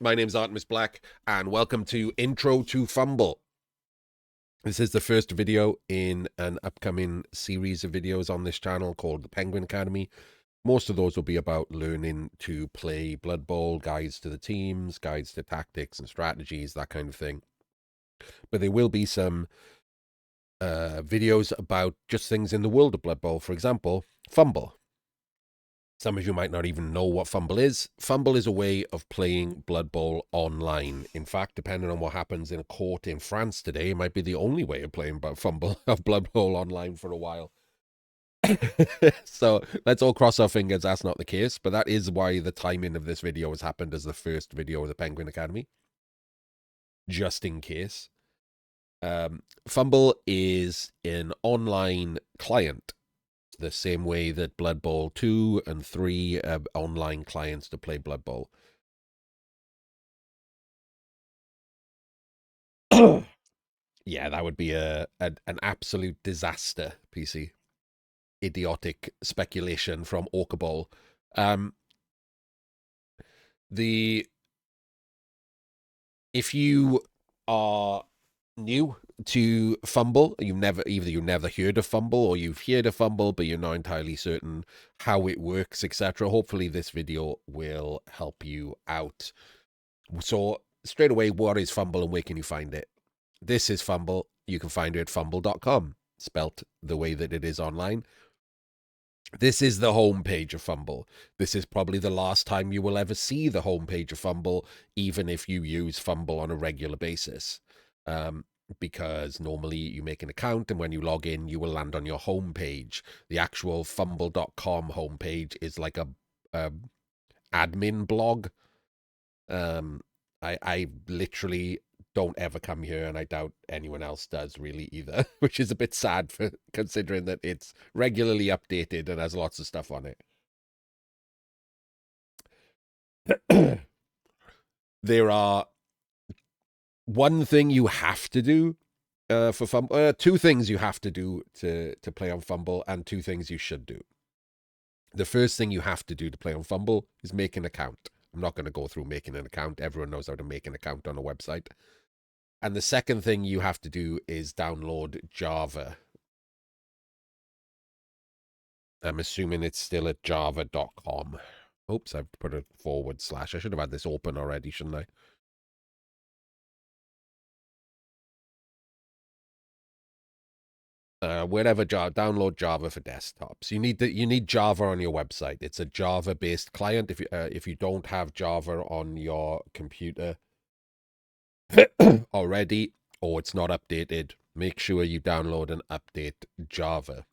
My name's Artemis Black, and welcome to Intro to Fumble. This is the first video in an upcoming series of videos on this channel called the Penguin Academy. Most of those will be about learning to play Blood Bowl, guides to the teams, guides to tactics and strategies, that kind of thing. But there will be some videos about just things in the world of Blood Bowl. For example, Fumble. Some of you might not even know what Fumble is. Fumble is a way of playing Blood Bowl online. In fact, depending on what happens in a court in France today, it might be the only way of playing Fumble of Blood Bowl online for a while. So let's all cross our fingers that's not the case, but that is why the timing of this video has happened as the first video of the Penguin Academy. Just in case. Fumble is an online client, the same way that Blood Bowl 2 and 3 are online clients to play Blood Bowl. Yeah, that would be an absolute disaster, PC. Idiotic speculation from Orca if you are new to Fumble, either you've never heard of Fumble or you've heard of Fumble, but you're not entirely certain how it works, etc. Hopefully this video will help you out. So straight away, what is Fumble and where can you find it? This is Fumble. You can find it at fumble.com, spelt the way that it is online. This is the homepage of Fumble. This is probably the last time you will ever see the homepage of Fumble, even if you use Fumble on a regular basis. Because normally you make an account and when you log in, you will land on your homepage. The actual fumble.com homepage is like a admin blog. I literally don't ever come here, and I doubt anyone else does really either, which is a bit sad for considering that it's regularly updated and has lots of stuff on it. There are one thing you have to do for Fumble, two things you have to do to play on Fumble, and two things you should do. The first thing you have to do to play on Fumble is make an account. I'm not going to go through making an account. Everyone knows how to make an account on a website. And the second thing you have to do is download Java. I'm assuming it's still at java.com. Oops, I've put a / I should have had this open already, shouldn't I? Wherever download Java for desktops. You need Java on your website. It's a Java-based client. If you don't have Java on your computer already, or it's not updated, make sure you download and update Java.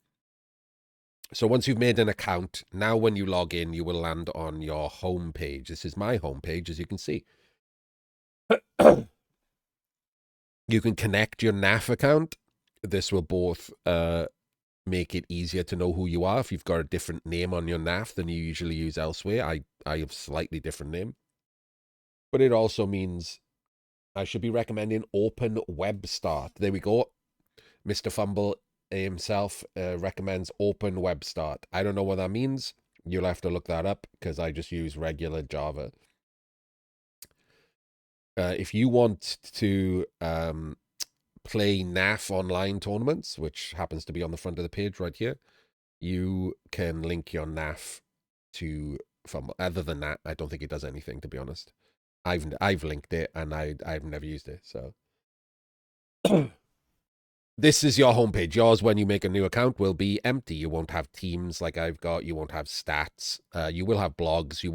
So once you've made an account, now when you log in, you will land on your home page. This is my home page, as you can see. You can connect your NAF account. This will both make it easier to know who you are if you've got a different name on your NAF than you usually use elsewhere. I have a slightly different name. But it also means I should be recommending Open Web Start. There we go. Mr. Fumble himself recommends Open Web Start. I don't know what that means. You'll have to look that up because I just use regular Java. If you want to play NAF online tournaments, which happens to be on the front of the page right here, you can link your NAF to Fumble. Other than that, I don't think it does anything, to be honest. I've linked it and I've never used it, so this is your homepage. Yours, when you make a new account, will be empty. You won't have teams like I've got. You won't have stats. You will have blogs. You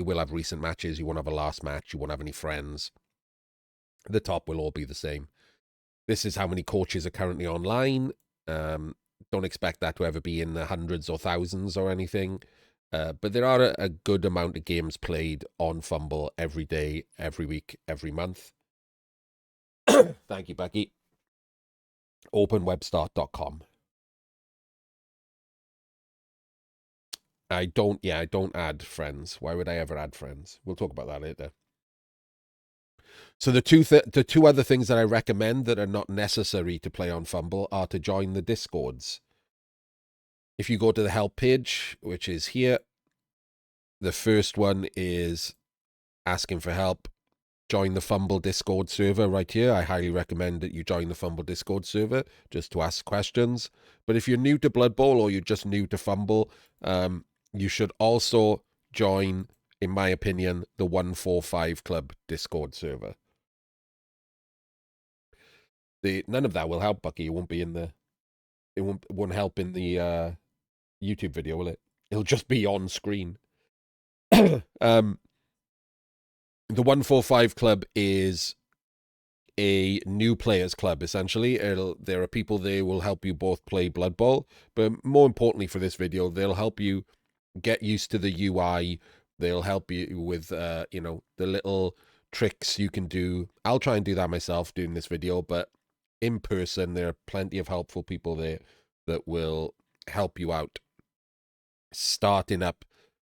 will have recent matches. You won't have a last match. You won't have any friends. The top will all be the same. This is how many coaches are currently online. Don't expect that to ever be in the hundreds or thousands or anything. But there are a good amount of games played on Fumble every day, every week, every month. Thank you, Becky. Openwebstart.com. I don't add friends. Why would I ever add friends? We'll talk about that later. So the two other things that I recommend that are not necessary to play on Fumble are to join the Discords. If you go to the help page, which is here, the first one is asking for help, join the Fumble Discord server right here. I highly recommend that you join the Fumble Discord server just to ask questions. But if you're new to Blood Bowl or you're just new to Fumble, you should also join, in my opinion, the 145 Club Discord server. None of that will help, Bucky. It won't be in the. It won't help in the YouTube video, will it? It'll just be on screen. The 145 Club is a new players club, essentially. There are people there who will help you both play Blood Bowl, but more importantly for this video, they'll help you get used to the UI. They'll help you with, you know, the little tricks you can do. I'll try and do that myself doing this video, but in person, there are plenty of helpful people there that will help you out starting up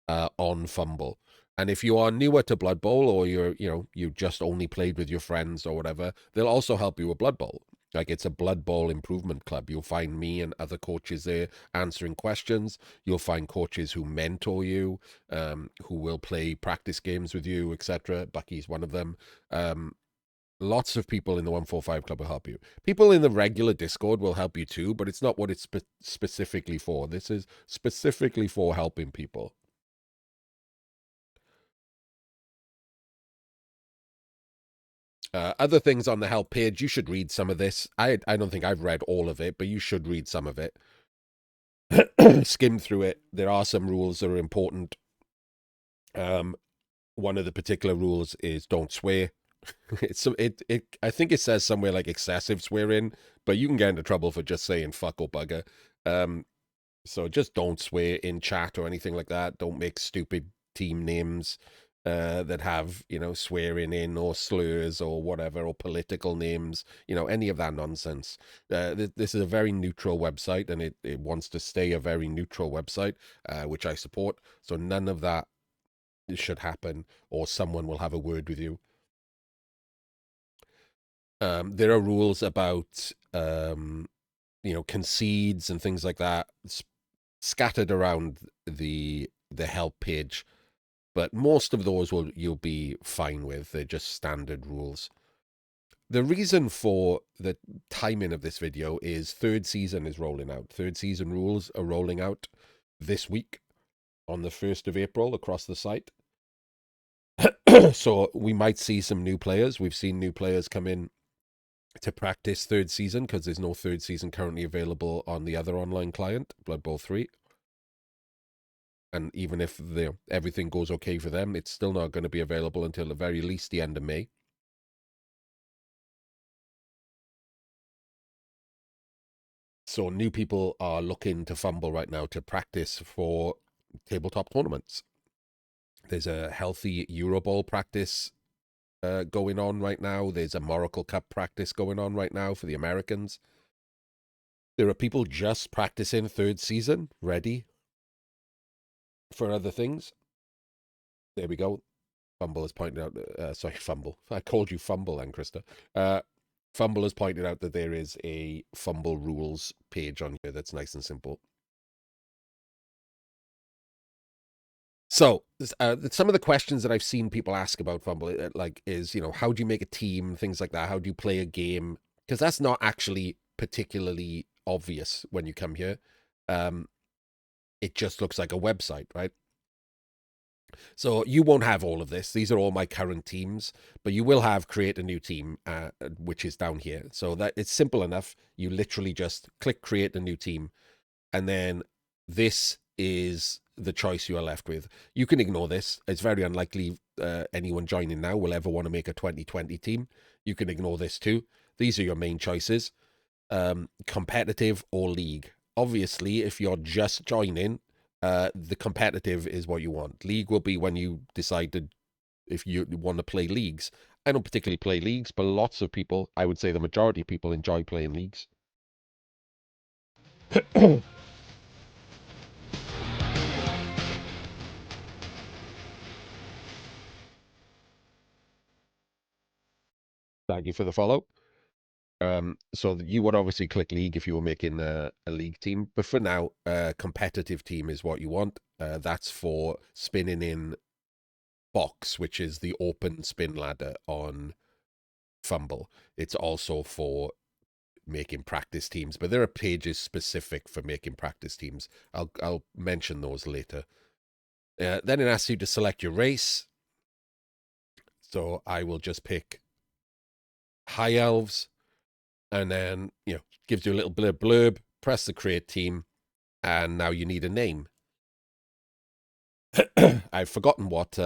on Fumble. And if you are newer to Blood Bowl, or you just only played with your friends or whatever, they'll also help you with Blood Bowl. Like, it's a Blood Bowl improvement club. You'll find me and other coaches there answering questions. You'll find coaches who mentor you, who will play practice games with you, etc. Bucky's one of them. Lots of people in the 145 Club will help you. People in the regular Discord will help you too, but it's not what it's specifically for. This is specifically for helping people. Other things on the help page, you should read some of this. I don't think I've read all of it, but you should read some of it. Skim through it. There are some rules that are important. One of the particular rules is don't swear. I think it says somewhere like excessive swearing, but you can get into trouble for just saying fuck or bugger. So just don't swear in chat or anything like that. Don't make stupid team names that have, you know, swearing in or slurs or whatever, or political names, you know, any of that nonsense. This is a very neutral website, and it wants to stay a very neutral website, which I support. So none of that should happen, or someone will have a word with you. There are rules about, you know, concedes and things like that scattered around the help page. But most of those you'll be fine with. They're just standard rules. The reason for the timing of this video is third season is rolling out. Third season rules are rolling out this week on the 1st of April across the site. So we might see some new players. We've seen new players come in to practice third season because there's no third season currently available on the other online client, Blood Bowl 3. And even if everything goes okay for them, it's still not going to be available until the very least the end of May. So new people are looking to Fumble right now to practice for tabletop tournaments. There's a healthy Euro Bowl practice going on right now. There's a Moracle Cup practice going on right now for the Americans. There are people just practicing third season, ready for other things. There we go. Fumble has pointed out, sorry, Fumble. I called you Fumble then, Krista. Fumble has pointed out that there is a Fumble rules page on here that's nice and simple. So, some of the questions that I've seen people ask about Fumble, like, is, you know, how do you make a team, things like that? How do you play a game? Because that's not actually particularly obvious when you come here. It just looks like a website, right? So you won't have all of this. These are all my current teams, but you will have create a new team, which is down here. So that it's simple enough. You literally just click create a new team, and then this is the choice you are left with. You can ignore this. It's very unlikely anyone joining now will ever want to make a 2020 team. You can ignore this too. These are your main choices. Competitive or league. Obviously, if you're just joining, the competitive is what you want. League will be when you decide if you want to play leagues. I don't particularly play leagues, but lots of people, I would say the majority of people, enjoy playing leagues. Thank you for the follow. So you would obviously click league if you were making a league team, but for now, competitive team is what you want. That's for spinning in box, which is the open spin ladder on Fumble. It's also for making practice teams, but there are pages specific for making practice teams. I'll mention those later. Then it asks you to select your race. So I will just pick High Elves, and then gives you a little bit of blurb. Press the create team, and now you need a name. I've forgotten what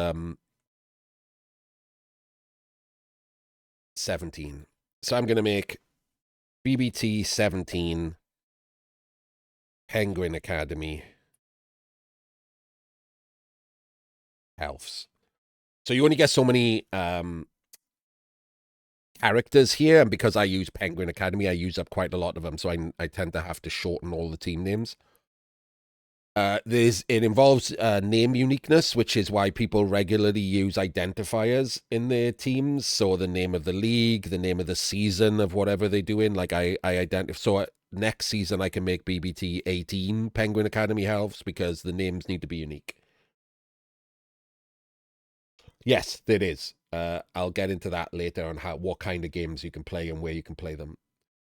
17. So I'm going to make BBT 17 Penguin Academy Elves. So you only get so many characters here, and because I use Penguin Academy, I use up quite a lot of them, so I tend to have to shorten all the team names. It involves name uniqueness, which is why people regularly use identifiers in their teams. So the name of the league, the name of the season of whatever they're doing. Like I identify. So next season I can make BBT 18 Penguin Academy Elves because the names need to be unique. Yes, it is. I'll get into that later on what kind of games you can play and where you can play them.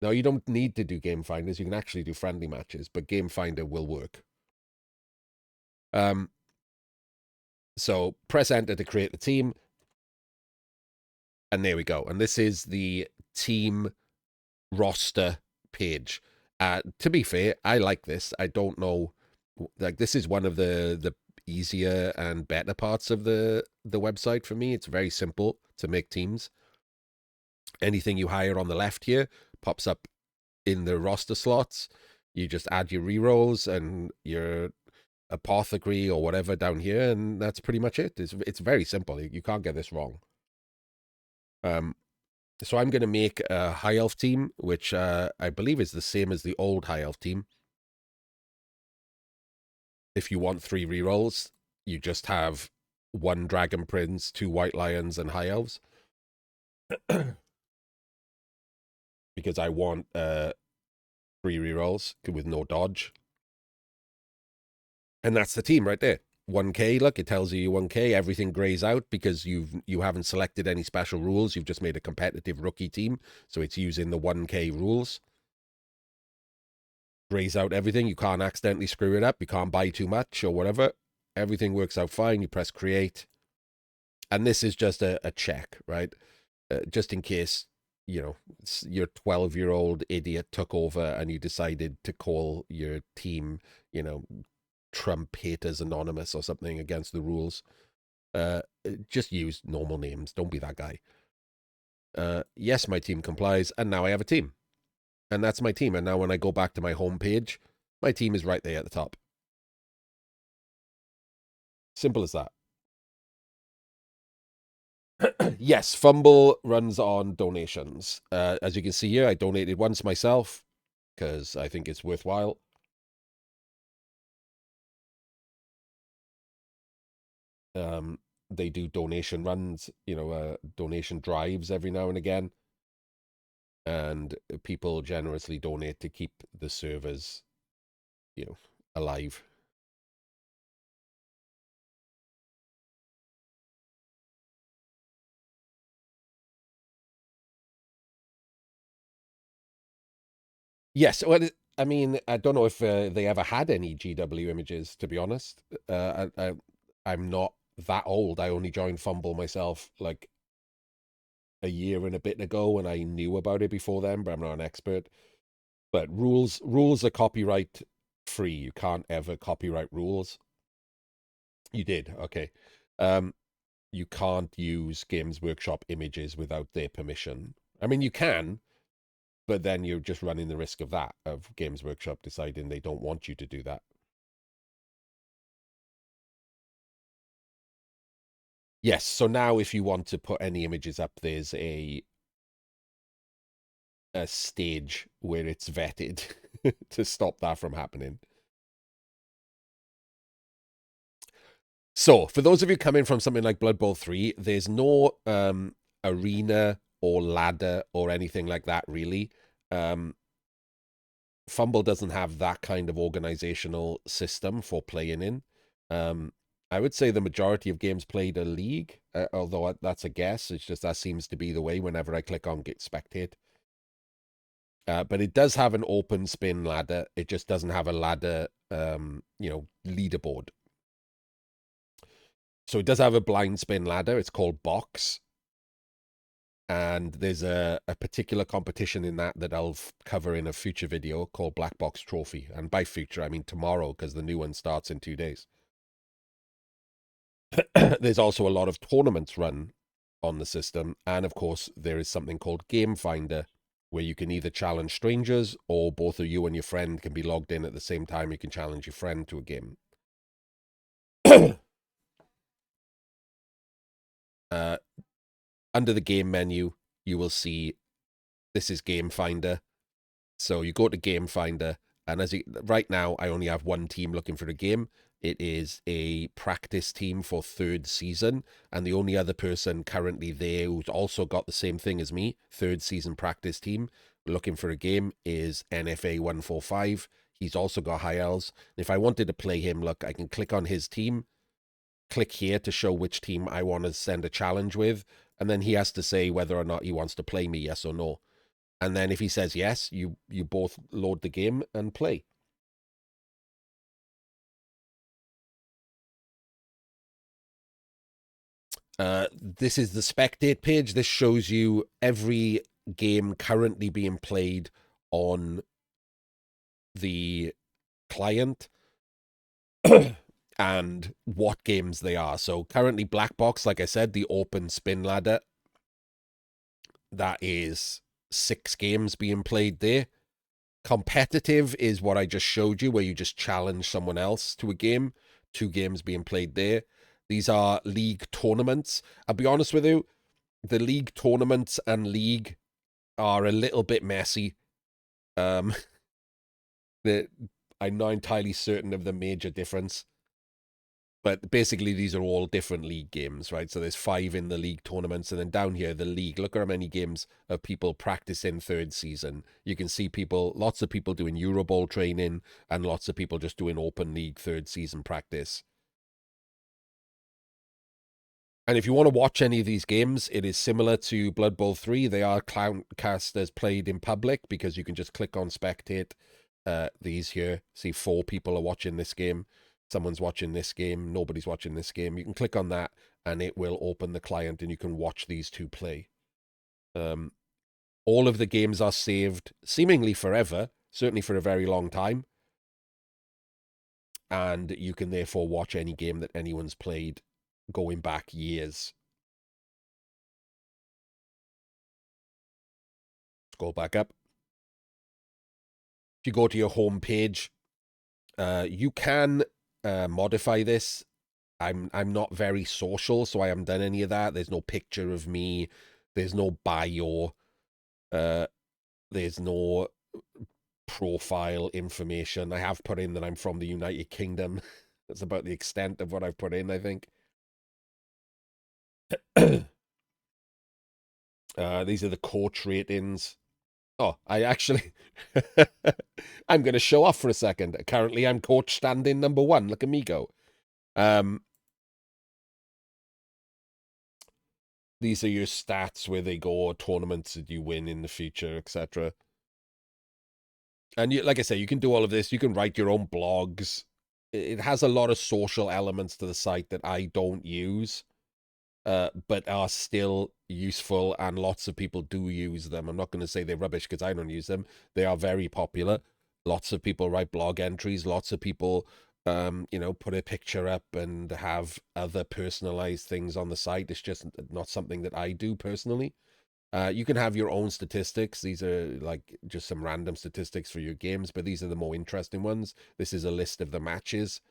Now, you don't need to do Game Finders. You can actually do friendly matches, but Game Finder will work. So press enter to create the team. And there we go. And this is the team roster page. To be fair, I like this. I don't know. Like, this is one of the easier and better parts of the website for me. It's very simple to make teams. Anything you hire on the left here pops up in the roster slots. You just add your rerolls and your apothecary or whatever down here, and that's pretty much it. It's very simple. You can't get this wrong. So I'm going to make a high elf team, which I believe is the same as the old high elf team. If you want 3 rerolls, you just have 1 dragon prince, 2 white lions, and high elves. Because I want 3 rerolls with no dodge. And that's the team right there. 1k, look, it tells you 1k. Everything grays out because you haven't selected any special rules. You've just made a competitive rookie team, so it's using the 1k rules. Grays out everything. You can't accidentally screw it up. You can't buy too much or whatever. Everything works out fine. You press create. And this is just a check, right? Just in case, your 12-year-old idiot took over and you decided to call your team, Trump Haters Anonymous or something against the rules. Just use normal names. Don't be that guy. Yes, my team complies. And now I have a team. And that's my team. And now when I go back to my home page, my team is right there at the top. Simple as that. Yes, Fumble runs on donations. As you can see here, I donated once myself because I think it's worthwhile. They do donation runs, donation drives every now and again. And people generously donate to keep the servers, alive. Yes, well, I mean, I don't know if they ever had any GW images, to be honest. I'm not that old. I only joined Fumble myself like a year and a bit ago, and I knew about it before then, but I'm not an expert. But rules are copyright free. You can't ever copyright rules. You did, okay. You can't use Games Workshop images without their permission. I mean, you can, but then you're just running the risk of Games Workshop deciding they don't want you to do that. Yes, so now if you want to put any images up, there's a stage where it's vetted to stop that from happening. So, for those of you coming from something like Blood Bowl 3, there's no arena or ladder or anything like that, really. Fumble doesn't have that kind of organizational system for playing in. I would say the majority of games played are League, although that's a guess. It's just that seems to be the way whenever I click on Get Spectate. But it does have an open spin ladder. It just doesn't have a ladder, leaderboard. So it does have a blind spin ladder. It's called Box. And there's a particular competition in that I'll cover in a future video called Black Box Trophy. And by future, I mean tomorrow, because the new one starts in 2 days. There's also a lot of tournaments run on the system. And of course, there is something called Game Finder, where you can either challenge strangers or both of you and your friend can be logged in at the same time. You can challenge your friend to a game. Under the game menu, you will see this is Game Finder. So you go to Game Finder, and right now, I only have one team looking for a game. It is a practice team for 3rd season, and the only other person currently there who's also got the same thing as me, 3rd season practice team, looking for a game, is NFA 145. He's also got high L's. If I wanted to play him, look, I can click on his team, click here to show which team I want to send a challenge with, and then he has to say whether or not he wants to play me, yes or no. And then if he says yes, you both load the game and play. This is the spectate page. This shows you every game currently being played on the client and what games they are. So currently Black Box, like I said, the open spin ladder, that is 6 games being played there. Competitive is what I just showed you, where you just challenge someone else to a game. 2 games being played there. These are league tournaments. I'll be honest with you, the league tournaments and league are a little bit messy. I'm not entirely certain of the major difference. But basically, these are all different league games, right? So there's 5 in the league tournaments, and then down here, the league. Look at how many games of people practicing 3rd season. You can see lots of people doing Euro Bowl training, and lots of people just doing open league 3rd season practice. And if you want to watch any of these games, it is similar to Blood Bowl 3. They are cast as played in public, because you can just click on spectate. These here, see 4 people are watching this game. Someone's watching this game, nobody's watching this game. You can click on that and it will open the client and you can watch these 2 play. All of the games are saved seemingly forever, certainly for a very long time. And you can therefore watch any game that anyone's played going back years. Scroll back up. If you go to your home page, you can modify this. I'm not very social, so I haven't done any of that. There's no picture of me. There's no bio. There's no profile information. I have put in that I'm from the United Kingdom. That's about the extent of what I've put in, I think. These are the coach ratings. Oh, I actually... I'm going to show off for a second. Currently, I'm coach standing number 1. Look at me go. These are your stats, where they go, tournaments that you win in the future, etc. And like I say, you can do all of this. You can write your own blogs. It has a lot of social elements to the site that I don't use, but are still useful, and lots of people do use them. I'm not going to say they're rubbish because I don't use them. They are very popular. Lots of people write blog entries. Lots of people, put a picture up and have other personalized things on the site. It's just not something that I do personally. You can have your own statistics. These are like just some random statistics for your games, but these are the more interesting ones. This is a list of the matches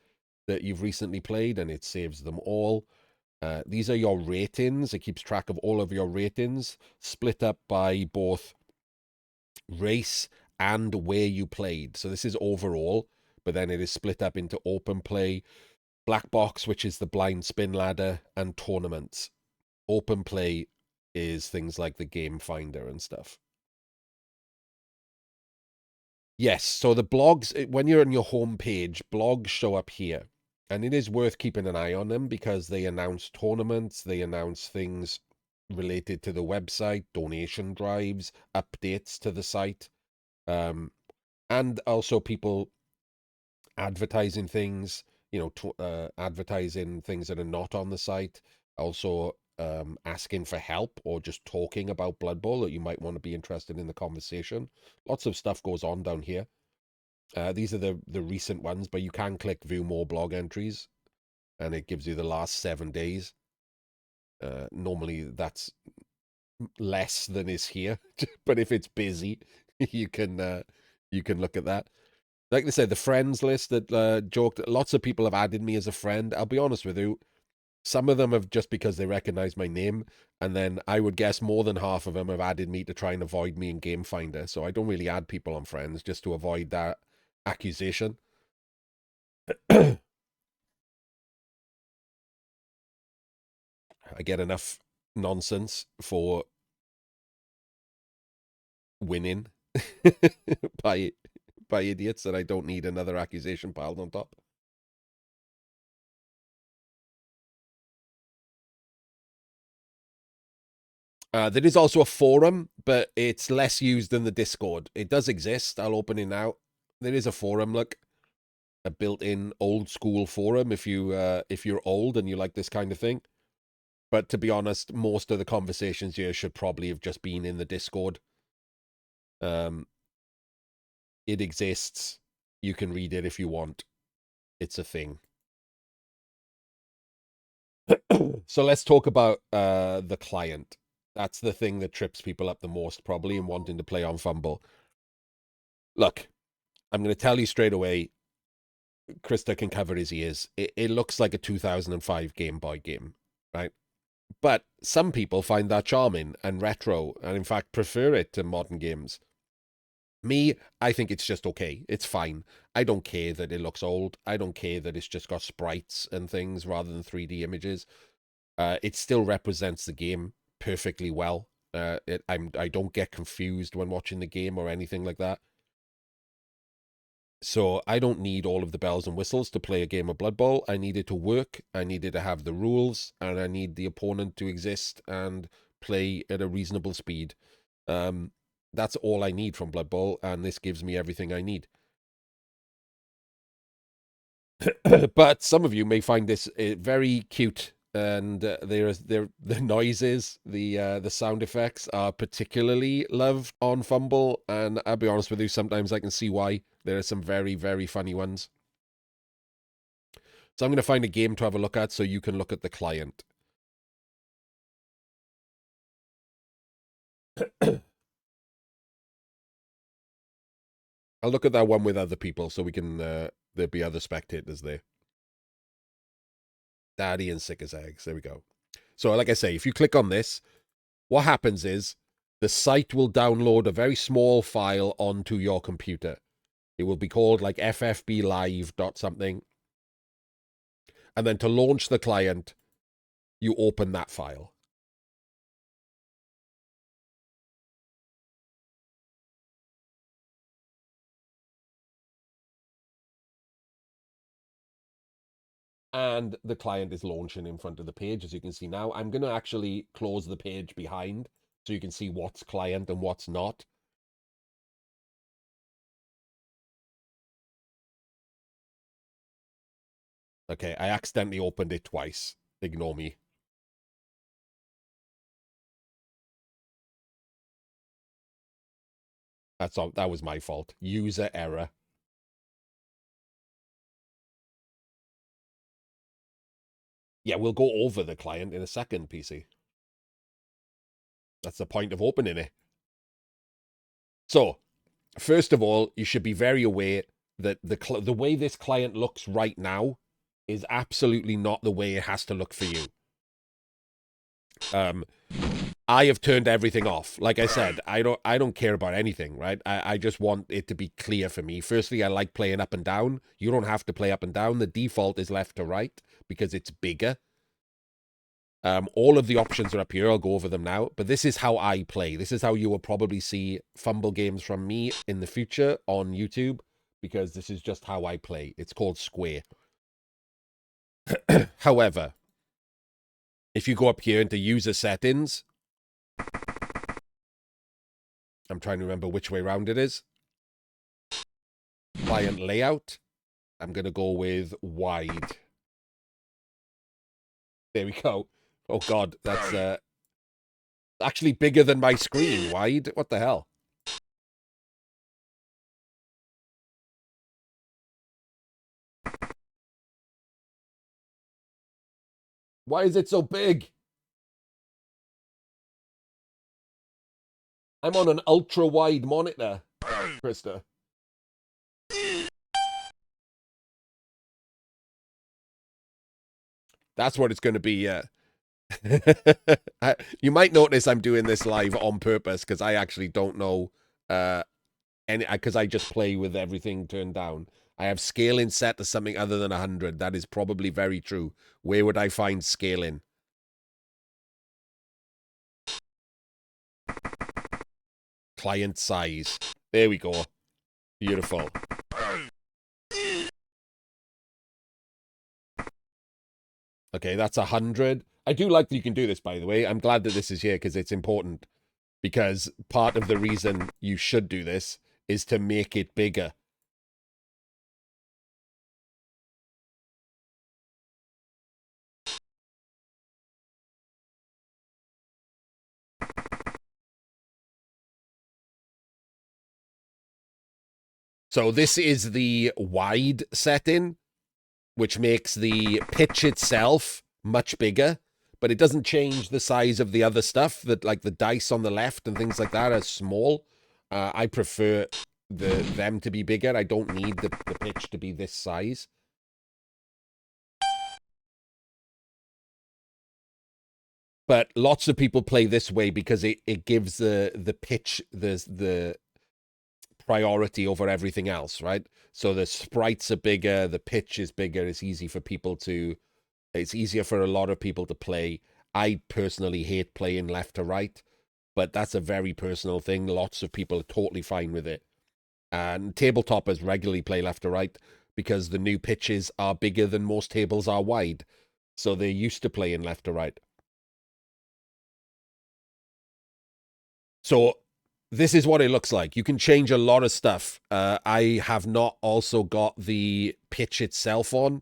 that you've recently played, and it saves them all. These are your ratings. It keeps track of all of your ratings, split up by both race and where you played. So this is overall, but then it is split up into open play, black box, which is the blind spin ladder, and tournaments. Open play is things like the game finder and stuff. Yes, so the blogs, when you're on your home page, blogs show up here. And it is worth keeping an eye on them because they announce tournaments, they announce things related to the website, donation drives, updates to the site, and also people advertising things, advertising things that are not on the site. Also, asking for help or just talking about Blood Bowl that you might want to be interested in the conversation. Lots of stuff goes on down here. These are the recent ones, but you can click view more blog entries, and it gives you the last 7 days. Normally, that's less than is here, but if it's busy, you can look at that. Like they said, the friends list that joked, lots of people have added me as a friend. I'll be honest with you, some of them have just because they recognize my name, and then I would guess more than half of them have added me to try and avoid me in Game Finder. So I don't really add people on friends just to avoid that accusation. I get enough nonsense for winning by idiots that I don't need another accusation piled on top. There is also a forum, but it's less used than the Discord. It does exist. I'll open it now. There is a forum, look, a built-in old school forum if you're old and you like this kind of thing. But to be honest, most of the conversations here should probably have just been in the Discord. It exists. You can read it if you want. It's a thing. So let's talk about the client. That's the thing that trips people up the most, probably, in wanting to play on Fumble. Look, I'm going to tell you straight away, Krista can cover his ears. It looks like a 2005 Game Boy game, right? But some people find that charming and retro, and in fact prefer it to modern games. Me, I think it's just okay. It's fine. I don't care that it looks old. I don't care that it's just got sprites and things rather than 3D images. It still represents the game perfectly well. I don't get confused when watching the game or anything like that. So I don't need all of the bells and whistles to play a game of Blood Bowl. I need it to work. I need it to have the rules, and I need the opponent to exist and play at a reasonable speed. That's all I need from Blood Bowl, and this gives me everything I need. But some of you may find this very cute, and the noises, the sound effects are particularly loved on Fumble, and I'll be honest with you, sometimes I can see why. There are some very, very funny ones. So I'm going to find a game to have a look at so you can look at the client. I'll look at that one with other people so we can, there'll be other spectators there. Daddy and sick as eggs. There we go. So like I say, if you click on this, what happens is the site will download a very small file onto your computer. It will be called like ffb live dot something. And then to launch the client, you open that file. And the client is launching in front of the page, as you can see now. I'm going to actually close the page behind so you can see what's client and what's not. Okay, I accidentally opened it twice. Ignore me. That's all. That was my fault. User error. Yeah, we'll go over the client in a second, PC. That's the point of opening it. So, first of all, you should be very aware that the way this client looks right now is absolutely not the way it has to look for you. I have turned everything off. Like I said, I don't care about anything, right? I just want it to be clear for me. Firstly, I like playing up and down. You don't have to play up and down. The default is left to right because it's bigger. All of the options are up here. I'll go over them now. But this is how I play. This is how you will probably see Fumble games from me in the future on YouTube, because this is just how I play. It's called Square. However, if you go up here into user settings, I'm trying to remember which way around it is. Client layout. I'm going to go with wide. There we go. Oh, God, that's actually bigger than my screen. Wide? What the hell? Why is it so big? I'm on an ultra-wide monitor, Krista. That's what it's going to be, yeah. You might notice I'm doing this live on purpose because I actually don't know because I just play with everything turned down. I have scaling set to something other than 100. That is probably very true. Where would I find scaling? Client size. There we go. Beautiful. Okay, that's 100. I do like that you can do this, by the way. I'm glad that this is here because it's important. Because part of the reason you should do this is to make it bigger. So this is the wide setting, which makes the pitch itself much bigger, but it doesn't change the size of the other stuff. That like the dice on the left and things like that are small. I prefer them to be bigger. I don't need the pitch to be this size. But lots of people play this way because it gives the pitch the priority over everything else, right? So the sprites are bigger, the pitch is bigger. It's easier for a lot of people to play. I personally hate playing left to right, but that's a very personal thing. Lots of people are totally fine with it. And tabletopers regularly play left to right because the new pitches are bigger than most tables are wide. So they're used to playing left to right. So this is what it looks like. You can change a lot of stuff. I have not also got the pitch itself on.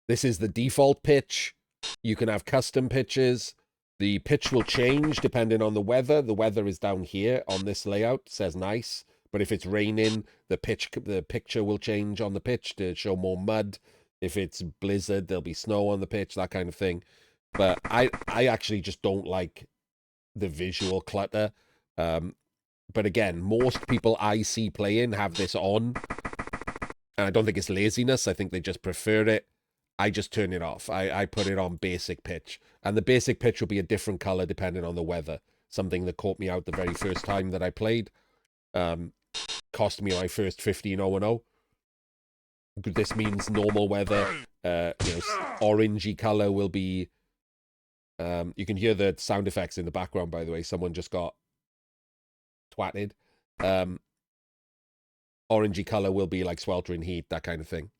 This is the default pitch. You can have custom pitches. The pitch will change depending on the weather. The weather is down here on this layout. It says nice. But if it's raining, the picture will change on the pitch to show more mud. If it's blizzard, there'll be snow on the pitch, that kind of thing. But I actually just don't like the visual clutter. But again, most people I see playing have this on. And I don't think it's laziness. I think they just prefer it. I just turn it off. I put it on basic pitch. And the basic pitch will be a different color depending on the weather. Something that caught me out the very first time that I played. Cost me my first 15-0-0. This means normal weather. Orangey color will be... you can hear the sound effects in the background, by the way. Someone just got twatted. Orangey color will be like sweltering heat, that kind of thing.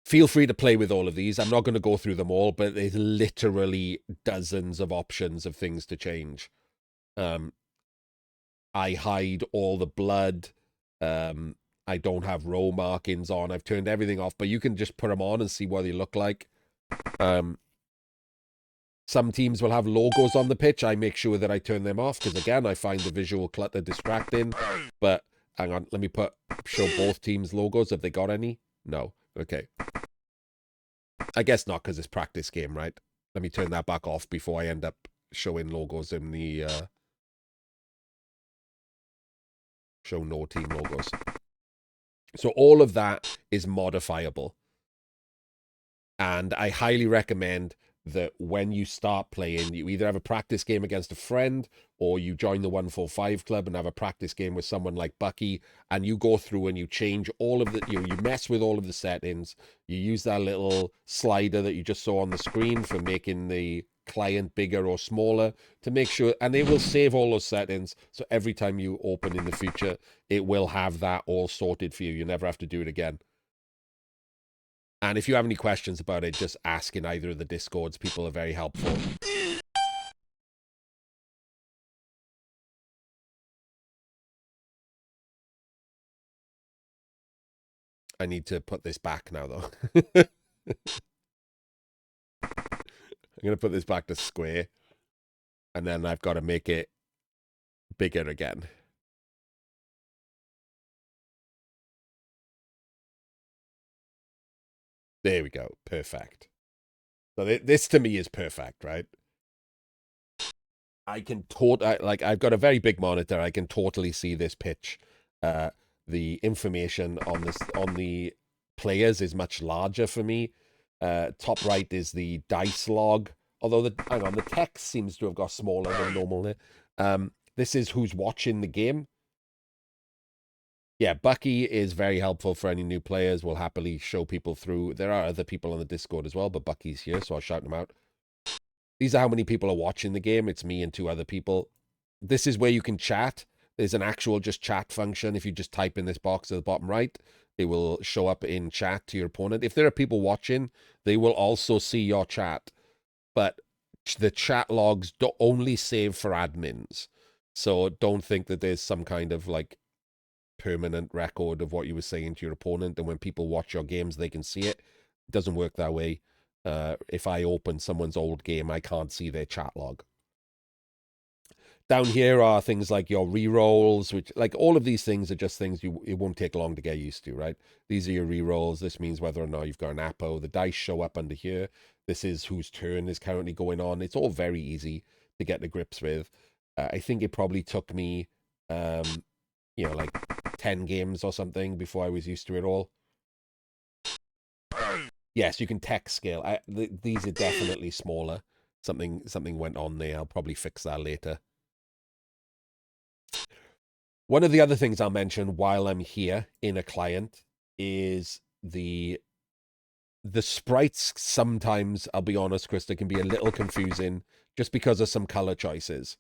Feel free to play with all of these. I'm not going to go through them all, but there's literally dozens of options of things to change. I hide all the blood. I don't have row markings on. I've turned everything off, but you can just put them on and see what they look like. Some teams will have logos on the pitch. I make sure that I turn them off because, again, I find the visual clutter distracting. But hang on, let me show both teams' logos. Have they got any? No. Okay. I guess not because it's practice game, right? Let me turn that back off before I end up showing logos in the... show no team logos. So all of that is modifiable. And I highly recommend that when you start playing, you either have a practice game against a friend or you join the 145 club and have a practice game with someone like Bucky, and you go through and you change all of the, you mess with all of the settings. You use that little slider that you just saw on the screen for making the client bigger or smaller to make sure, and it will save all those settings. So every time you open in the future, it will have that all sorted for you. You never have to do it again. And if you have any questions about it, just ask in either of the Discords. People are very helpful. I need to put this back now, though. I'm going to put this back to square. And then I've got to make it bigger again. There we go. Perfect. So this to me is perfect, right? I can like I've got a very big monitor. I can totally see this pitch. The information on the players is much larger for me. Top right is the dice log. Although the text seems to have got smaller than normal. This is who's watching the game. Yeah, Bucky is very helpful for any new players. We'll happily show people through. There are other people on the Discord as well, but Bucky's here, so I'll shout them out. These are how many people are watching the game. It's me and two other people. This is where you can chat. There's an actual just chat function. If you just type in this box at the bottom right, it will show up in chat to your opponent. If there are people watching, they will also see your chat. But the chat logs only save for admins. So don't think that there's some kind of like permanent record of what you were saying to your opponent. And when people watch your games, they can see it. It doesn't work that way. If I open someone's old game, I can't see their chat log. Down here are things like your rerolls, which like all of these things are just things it won't take long to get used to, right? These are your rerolls. This means whether or not you've got an Apo. The dice show up under here. This is whose turn is currently going on. It's all very easy to get to grips with. I think it probably took me, like 10 games or something before I was used to it all. Yes, you can text scale. These are definitely smaller. Something went on there. I'll probably fix that later. One of the other things I'll mention while I'm here in a client is the sprites. Sometimes, I'll be honest, Krista, can be a little confusing just because of some color choices.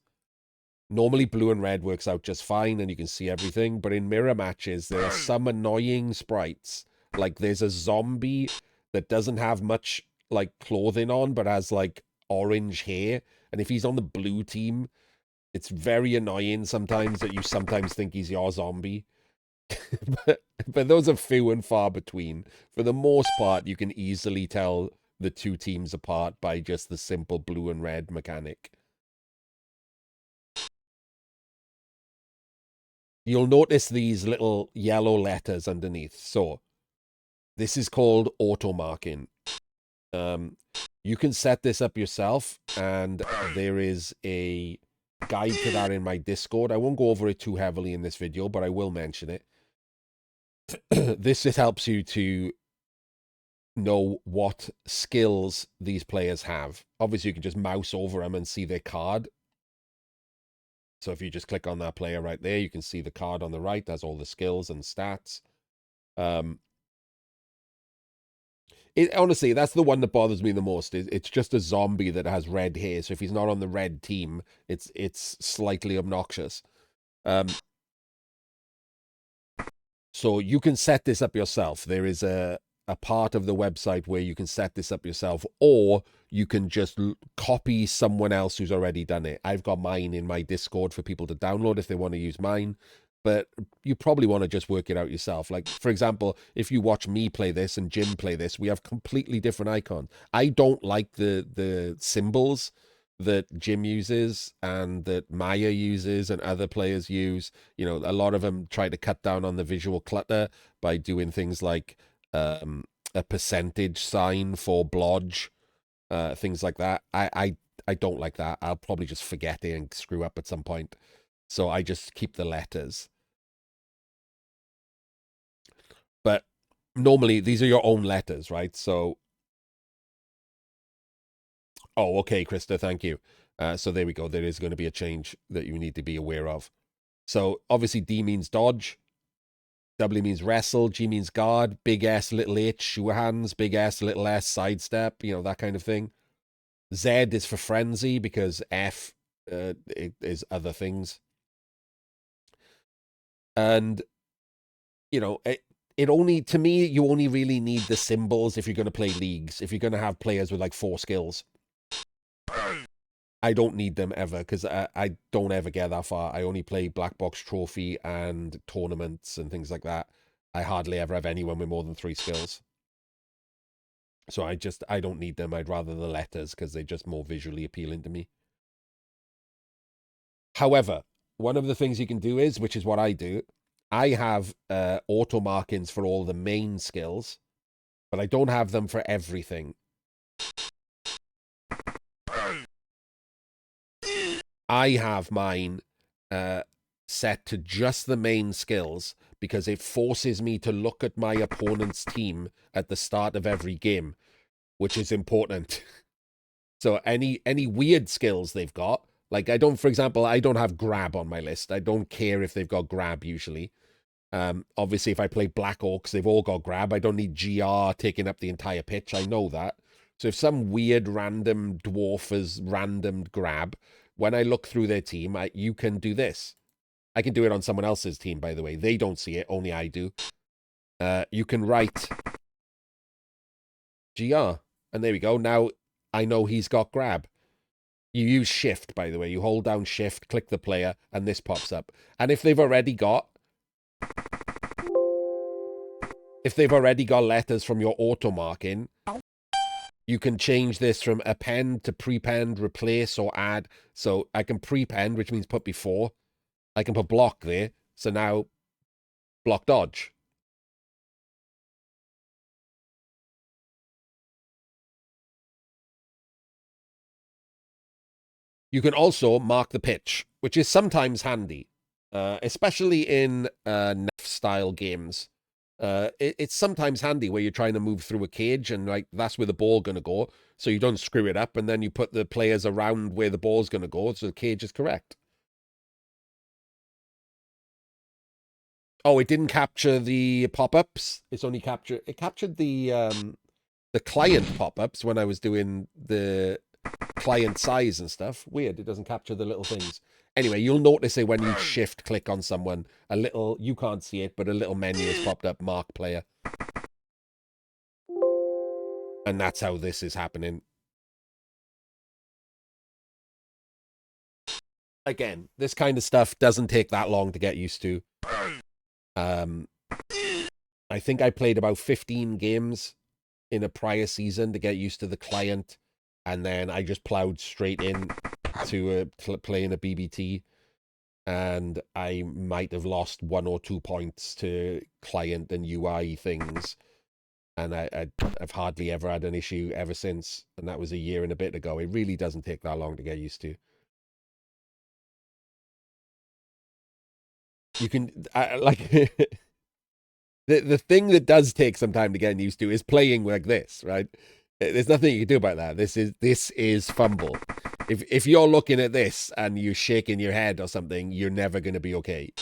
Normally blue and red works out just fine and you can see everything, but in mirror matches there are some annoying sprites. Like there's a zombie that doesn't have much like clothing on but has like orange hair, and if he's on the blue team, it's very annoying sometimes that you sometimes think he's your zombie. but those are few and far between. For the most part, you can easily tell the two teams apart by just the simple blue and red mechanic. You'll notice these little yellow letters underneath. So this is called auto marking. You can set this up yourself, and there is a guide to that in my Discord. I won't go over it too heavily in this video, but I will mention it. This just helps you to know what skills these players have. Obviously, you can just mouse over them and see their card. So if you just click on that player right there, you can see the card on the right. That's all the skills and stats. Honestly, that's the one that bothers me the most. It's just a zombie that has red hair. So if he's not on the red team, it's slightly obnoxious. So you can set this up yourself. There is a part of the website where you can set this up yourself, or you can just copy someone else who's already done it. I've got mine in my Discord for people to download if they want to use mine, but you probably want to just work it out yourself. Like, for example, if you watch me play this and Jim play this, we have completely different icons. I don't like the symbols that Jim uses and that Maya uses and other players use. You know, a lot of them try to cut down on the visual clutter by doing things like a percentage sign for blodge, things like that. I don't like that. I'll probably just forget it and screw up at some point. So I just keep the letters. But normally these are your own letters, right? So Oh, okay, Krista, thank you. So there we go. There is going to be a change that you need to be aware of. So obviously D means dodge, W means wrestle, G means guard, big S, little h, sure hands, big S, little s, sidestep, that kind of thing. Z is for frenzy because F it is other things. And, it only, to me, you only really need the symbols if you're going to play leagues, if you're going to have players with like 4 skills. I don't need them ever because I don't ever get that far. I only play Black Box Trophy and tournaments and things like that. I hardly ever have anyone with more than 3 skills. So I don't need them. I'd rather the letters because they're just more visually appealing to me. However, one of the things you can do is, which is what I do, I have auto markings for all the main skills, but I don't have them for everything. I have mine set to just the main skills because it forces me to look at my opponent's team at the start of every game, which is important. So any weird skills they've got, like for example, I don't have grab on my list. I don't care if they've got grab usually. Obviously, if I play Black Orcs, they've all got grab. I don't need GR taking up the entire pitch. I know that. So if some weird random dwarf has random grab, when I look through their team, you can do this. I can do it on someone else's team, by the way. They don't see it, only I do. You can write GR, and there we go. Now I know he's got grab. You use shift, by the way. You hold down shift, click the player, and this pops up. And if they've already got letters from your auto marking, you can change this from append to prepend, replace, or add. So I can prepend, which means put before. I can put block there. So now block dodge. You can also mark the pitch, which is sometimes handy, especially in NEF-style games. It's sometimes handy where you're trying to move through a cage and like that's where the ball going to go, so you don't screw it up, and then you put the players around where the ball's going to go, so the cage is correct. Oh, it didn't capture the pop-ups. It captured the client pop-ups when I was doing the client size and stuff. Weird, it doesn't capture the little things. Anyway, you'll notice it when you shift click on someone. You can't see it, but a little menu has popped up, mark player. And that's how this is happening. Again, this kind of stuff doesn't take that long to get used to. I think I played about 15 games in a prior season to get used to the client, and then I just plowed straight in to playing a BBT, and I might have lost 1 or 2 points to client and UI things, and I've hardly ever had an issue ever since, and that was a year and a bit ago. It really doesn't take that long to get used to. You can like the thing that does take some time to get used to is playing like this, right? There's nothing you can do about that. This is Fumble. If you're looking at this and you're shaking your head or something, you're never going to be okay,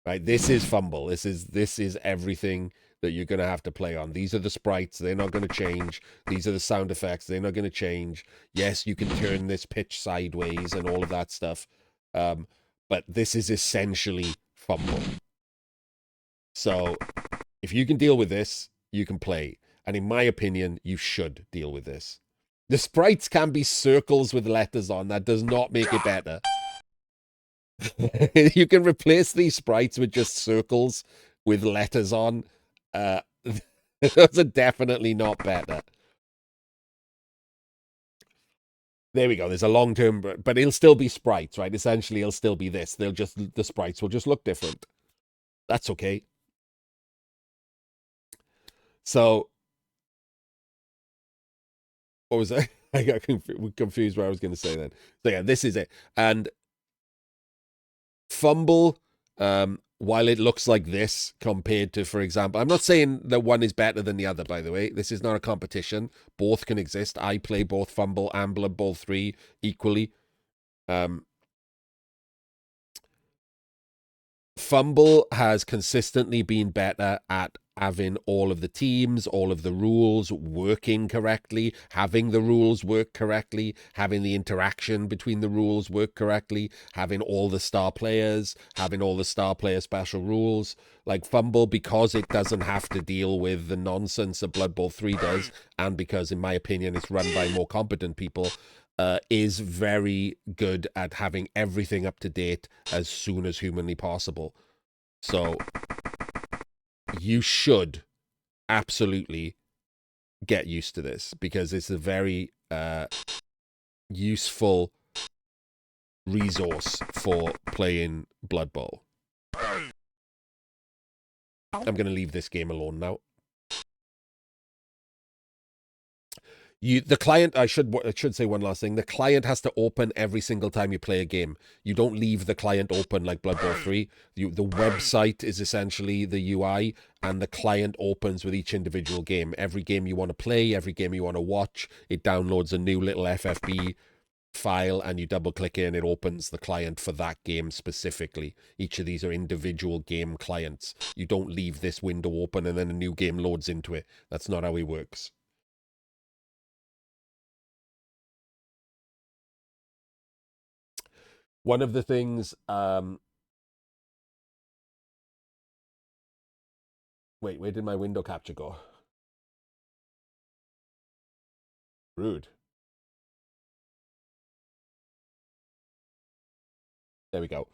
right? This is Fumble. This is everything that you're going to have to play on. These are the sprites. They're not going to change. These are the sound effects. They're not going to change. Yes, you can turn this pitch sideways and all of that stuff. But this is essentially Fumble. So if you can deal with this, you can play. And in my opinion, you should deal with this. The sprites can be circles with letters on. That does not make it better. You can replace these sprites with just circles with letters on. Those are definitely not better. There we go. There's a long-term, but it'll still be sprites, right? Essentially, it'll still be this. The sprites will just look different. That's okay. So, what was I? I got confused what I was going to say then. So yeah, this is it. And Fumble, while it looks like this compared to, for example, I'm not saying that one is better than the other, by the way. This is not a competition. Both can exist. I play both Fumble and Blood Bowl 3 equally. Fumble has consistently been better at having all of the teams, all of the rules working correctly, having the rules work correctly, having the interaction between the rules work correctly, having all the star players, having all the star player special rules. Like Fumble, because it doesn't have to deal with the nonsense that Blood Bowl 3 does, and because, in my opinion, it's run by more competent people, is very good at having everything up to date as soon as humanly possible. So you should absolutely get used to this, because it's a very useful resource for playing Blood Bowl. I'm going to leave this game alone now. The client, I should say one last thing. The client has to open every single time you play a game. You don't leave the client open like Blood Bowl 3. The website is essentially the UI, and the client opens with each individual game. Every game you want to play, every game you want to watch, it downloads a new little FFB file, and you double click it and it opens the client for that game specifically. Each of these are individual game clients. You don't leave this window open and then a new game loads into it. That's not how it works. One of the things, wait, where did my window capture go? Rude. There we go.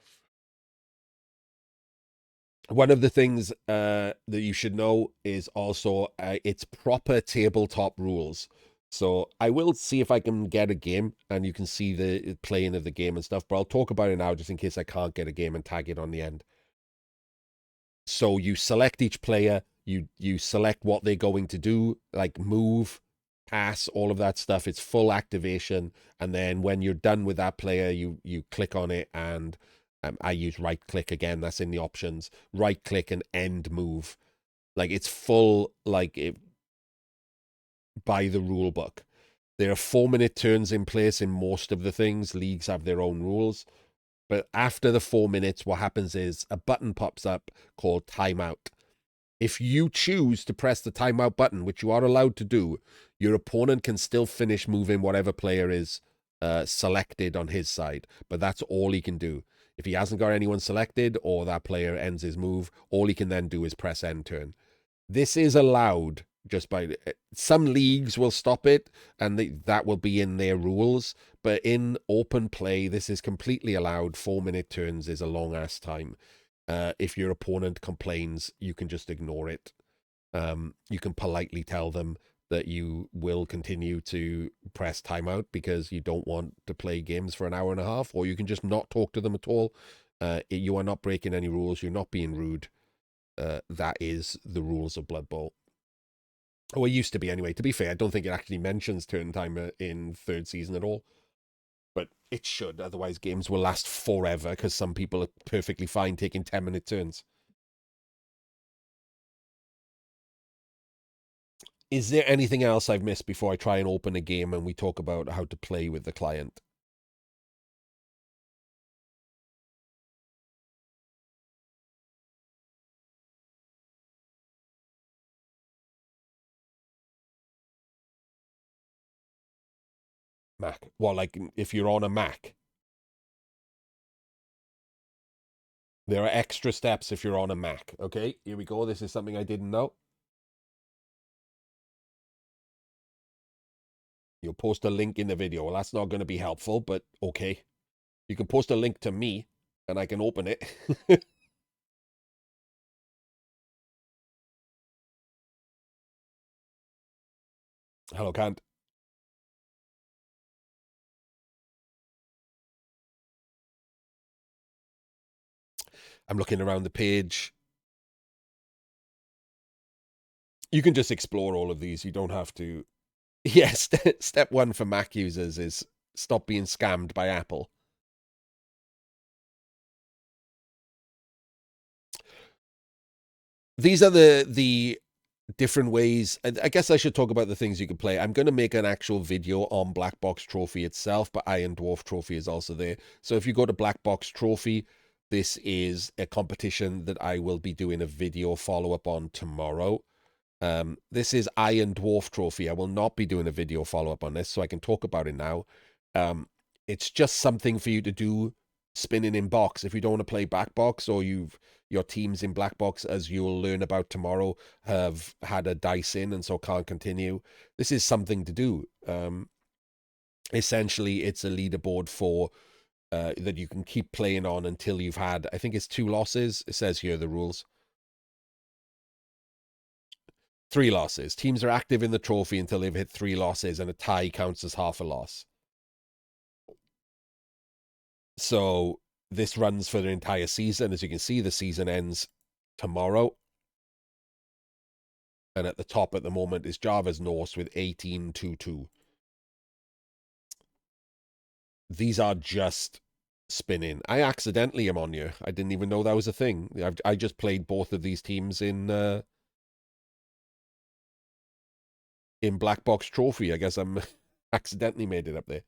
One of the things that you should know is also it's proper tabletop rules. So I will see if I can get a game and you can see the playing of the game and stuff, but I'll talk about it now just in case I can't get a game and tag it on the end. So you select each player, you select what they're going to do, like move, pass, all of that stuff. It's full activation, and then when you're done with that player, you click on it, and I use right click again. That's in the options. Right click and end move. Like it's full, like it by the rule book. There are 4-minute turns in place in most of the things. Leagues have their own rules. But after the 4 minutes, what happens is a button pops up called timeout. If you choose to press the timeout button, which you are allowed to do, your opponent can still finish moving whatever player is selected on his side. But that's all he can do. If he hasn't got anyone selected or that player ends his move, all he can then do is press end turn. This is allowed just by some leagues will stop it, and that will be in their rules. But in open play, this is completely allowed. 4-minute turns is a long ass time. If your opponent complains, you can just ignore it. You can politely tell them that you will continue to press timeout because you don't want to play games for an hour and a half, or you can just not talk to them at all. You are not breaking any rules. You're not being rude. That is the rules of Blood Bowl. Oh, it used to be anyway. To be fair, I don't think it actually mentions turn time in third season at all. But it should, otherwise games will last forever because some people are perfectly fine taking 10-minute turns. Is there anything else I've missed before I try and open a game and we talk about how to play with the client? Mac. Well, like if you're on a Mac, there are extra steps if you're on a Mac. Okay, here we go. This is something I didn't know. You'll post a link in the video. Well, that's not going to be helpful, but okay. You can post a link to me and I can open it. Hello, Kant. I'm looking around the page. You can just explore all of these. You don't have to. Yes, step one for Mac users is stop being scammed by Apple. these are the different ways. I guess I should talk about the things you can play. I'm going to make an actual video on Black Box Trophy itself, but Iron Dwarf Trophy is also there. So if you go to Black Box Trophy, this is a competition that I will be doing a video follow-up on tomorrow. This is Iron Dwarf Trophy. I will not be doing a video follow-up on this, so I can talk about it now. It's just something for you to do spinning in box. If you don't want to play back box, or your teams in black box, as you'll learn about tomorrow, have had a dice in and so can't continue, this is something to do. Essentially, it's a leaderboard for that you can keep playing on until you've had, I think it's 2 losses. It says here the rules. 3 losses. Teams are active in the trophy until they've hit 3 losses, and a tie counts as half a loss. So this runs for the entire season. As you can see, the season ends tomorrow. And at the top at the moment is Java's Norse with 1822. These are just spinning. I accidentally am on here. I didn't even know that was a thing. I just played both of these teams in Black Box Trophy. I guess I'm accidentally made it up there.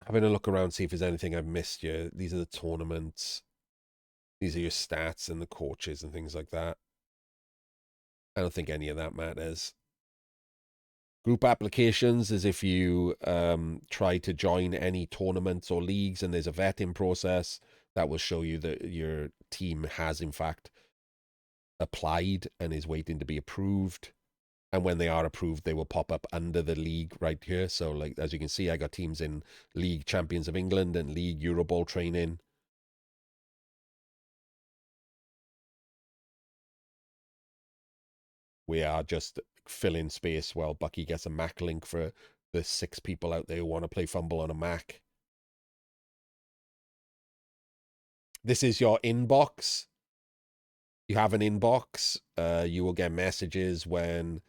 Having a look around, see if there's anything I've missed here. These are the tournaments. These are your stats and the coaches and things like that. I don't think any of that matters. Group applications is if you try to join any tournaments or leagues and there's a vetting process that will show you that your team has in fact applied and is waiting to be approved. And when they are approved, they will pop up under the league right here. So, like, as you can see, I got teams in League Champions of England and League Euroball training. We are just filling space while Bucky gets a Mac link for the 6 people out there who want to play Fumble on a Mac. This is your inbox. You have an inbox. You will get messages when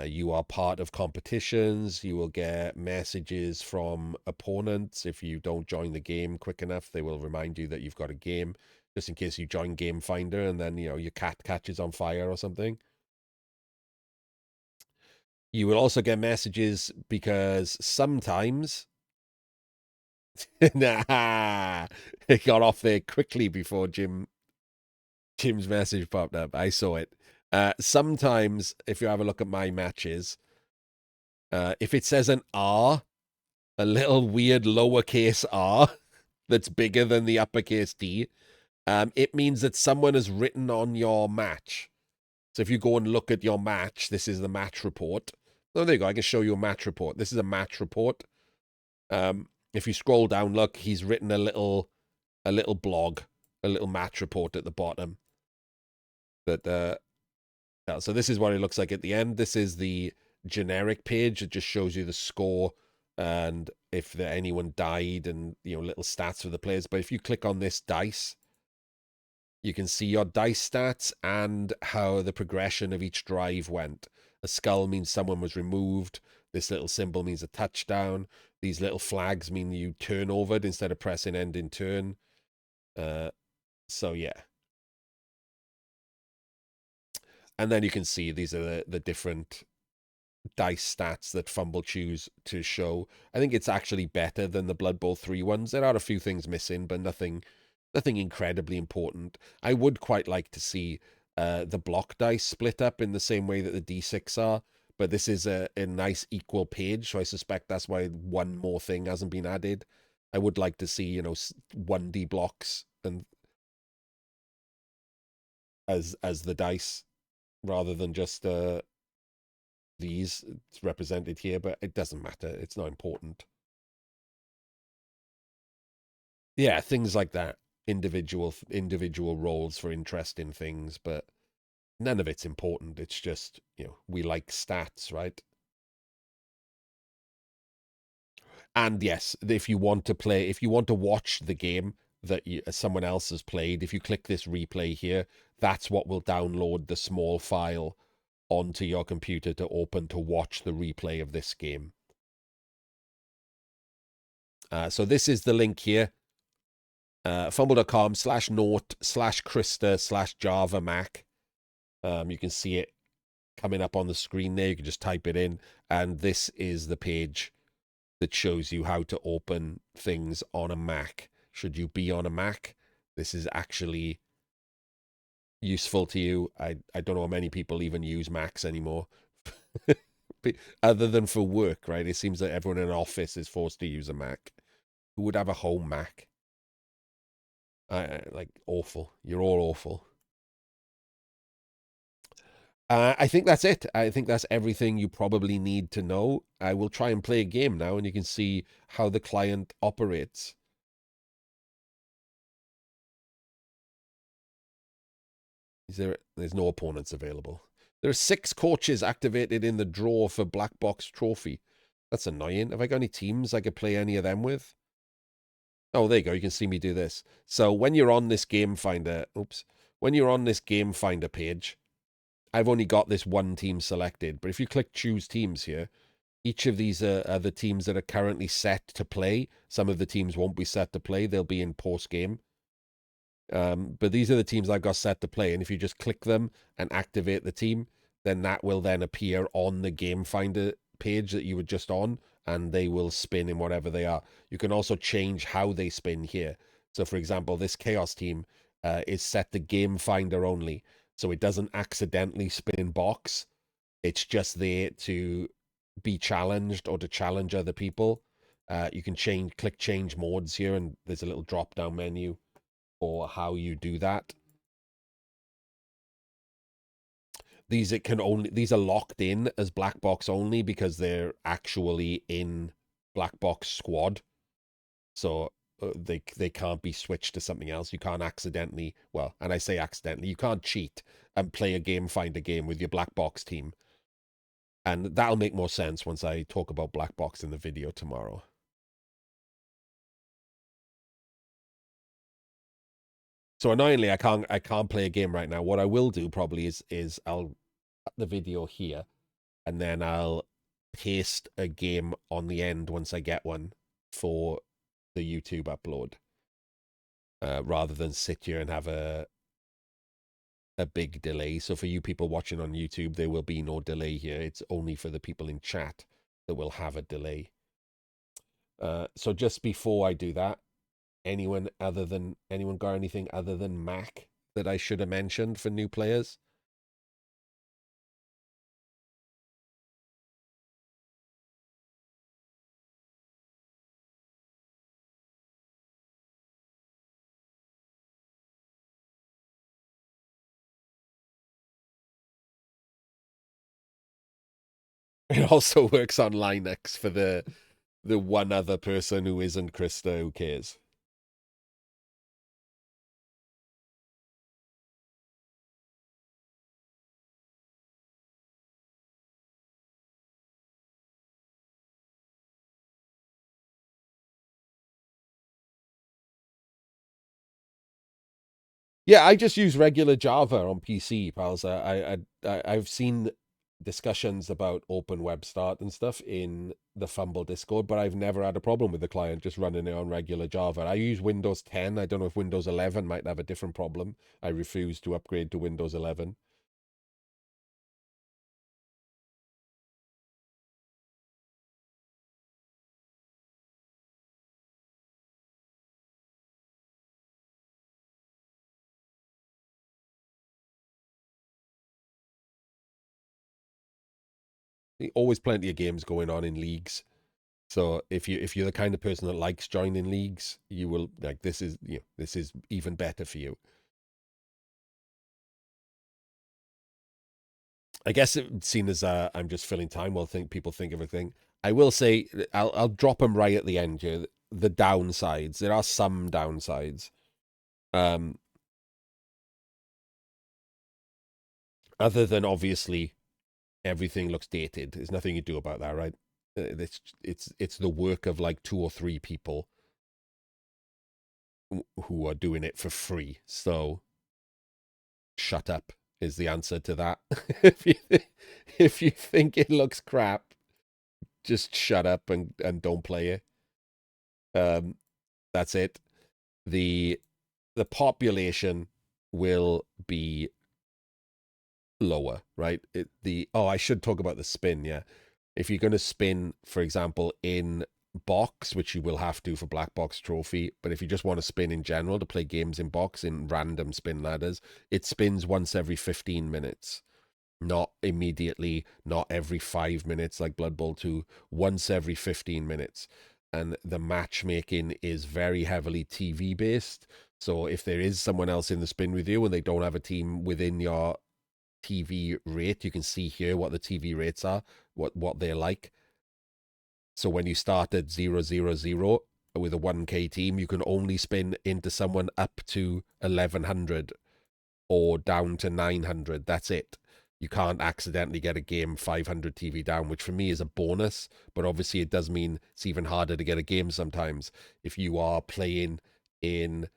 you are part of competitions. You will get messages from opponents. If you don't join the game quick enough, they will remind you that you've got a game, just in case you join Game Finder and then, you know, your cat catches on fire or something. You will also get messages because sometimes nah, it got off there quickly before Jim's message popped up. I saw it. Sometimes, if you have a look at my matches, if it says an R, a little weird lowercase r that's bigger than the uppercase D, it means that someone has written on your match. So if you go and look at your match, this is the match report. Oh, there you go. I can show you a match report. This is a match report. If you scroll down, look, he's written a little blog, a little match report at the bottom. That so this is what it looks like at the end. This is the generic page. It just shows you the score and if anyone died and, you know, little stats for the players. But if you click on this dice, you can see your dice stats and how the progression of each drive went. A skull means someone was removed. This little symbol means a touchdown. These little flags mean you turnovered instead of pressing end in turn. So yeah. And then you can see these are the different dice stats that Fumble choose to show. I think it's actually better than the Blood Bowl 3 ones. There are a few things missing, but nothing incredibly important. I would quite like to see the block dice split up in the same way that the D6 are, but this is a nice equal page, so I suspect that's why one more thing hasn't been added. I would like to see, you know, 1D blocks and as the dice rather than just these. It's represented here, but it doesn't matter. It's not important. Yeah, things like that. Individual roles for interesting things, but none of it's important. It's just, you know, we like stats, right? And yes, if you want to play, if you want to watch the game that someone else has played, if you click this replay here, that's what will download the small file onto your computer to open to watch the replay of this game. So this is the link here. Fumble.com/note/Krista/Java Mac. You can see it coming up on the screen there. You can just type it in, and this is the page that shows you how to open things on a Mac. Should you be on a Mac, this is actually useful to you. I don't know how many people even use Macs anymore, other than for work, right? It seems that everyone in an office is forced to use a Mac. Who would have a home Mac? Like, awful. You're all awful. I think that's it. I think that's everything you probably need to know. I will try and play a game now, and you can see how the client operates. There's no opponents available. There are 6 coaches activated in the draw for Black Box Trophy. That's annoying. Have I got any teams I could play any of them with? Oh, there you go. You can see me do this. So when you're on this game finder, when you're on this game finder page, I've only got this one team selected. But if you click choose teams here, each of these are the teams that are currently set to play. Some of the teams won't be set to play. They'll be in post game. But these are the teams I've got set to play. And if you just click them and activate the team, then that will then appear on the game finder page that you were just on, and they will spin in whatever they are. You can also change how they spin here. So, for example, this Chaos team is set to game finder only. So it doesn't accidentally spin box. It's just there to be challenged or to challenge other people. You can click change modes here, and there's a little drop down menu for how you do that. These are locked in as black box only because they're actually in black box squad. So they can't be switched to something else. You can't accidentally, well, and I say accidentally, you can't cheat and play a game finder game with your black box team. And that'll make more sense once I talk about black box in the video tomorrow. So annoyingly, I can't play a game right now. What I will do probably is I'll cut the video here, and then I'll paste a game on the end once I get one for the YouTube upload, rather than sit here and have a big delay. So for you people watching on YouTube, there will be no delay here. It's only for the people in chat that will have a delay. So just before I do that, anyone got anything other than Mac that I should have mentioned for new players? It also works on Linux for the one other person who isn't Krista who cares. Yeah, I just use regular Java on PC, pals. I've seen discussions about open web start and stuff in the Fumble Discord, but I've never had a problem with the client just running it on regular Java. I use Windows 10. I don't know if Windows 11 might have a different problem. I refuse to upgrade to Windows 11. Always plenty of games going on in leagues. So if you're the kind of person that likes joining leagues, you will like this is even better for you. I guess seen as I'm just filling time while people think everything. I will say I'll drop them right at the end here. The downsides. There are some downsides. Um, Other than obviously everything looks dated. There's nothing you do about that, right? It's the work of like 2 or 3 people who are doing it for free. So shut up is the answer to that. If you think it looks crap, just shut up and don't play it. That's it. the population will be lower, right? I should talk about the spin, yeah. If you're going to spin, for example, in box, which you will have to for Black Box Trophy, but if you just want to spin in general to play games in box in random spin ladders, it spins once every 15 minutes. Not immediately, not every 5 minutes like Blood Bowl 2, once every 15 minutes. And the matchmaking is very heavily TV based. So if there is someone else in the spin with you and they don't have a team within your TV rate, you can see here what the TV rates are, what they're like. So when you start at 000 with a 1K team, you can only spin into someone up to 1100 or down to 900. That's it. You can't accidentally get a game 500 TV down, which for me is a bonus. But obviously, it does mean it's even harder to get a game sometimes if you are playing in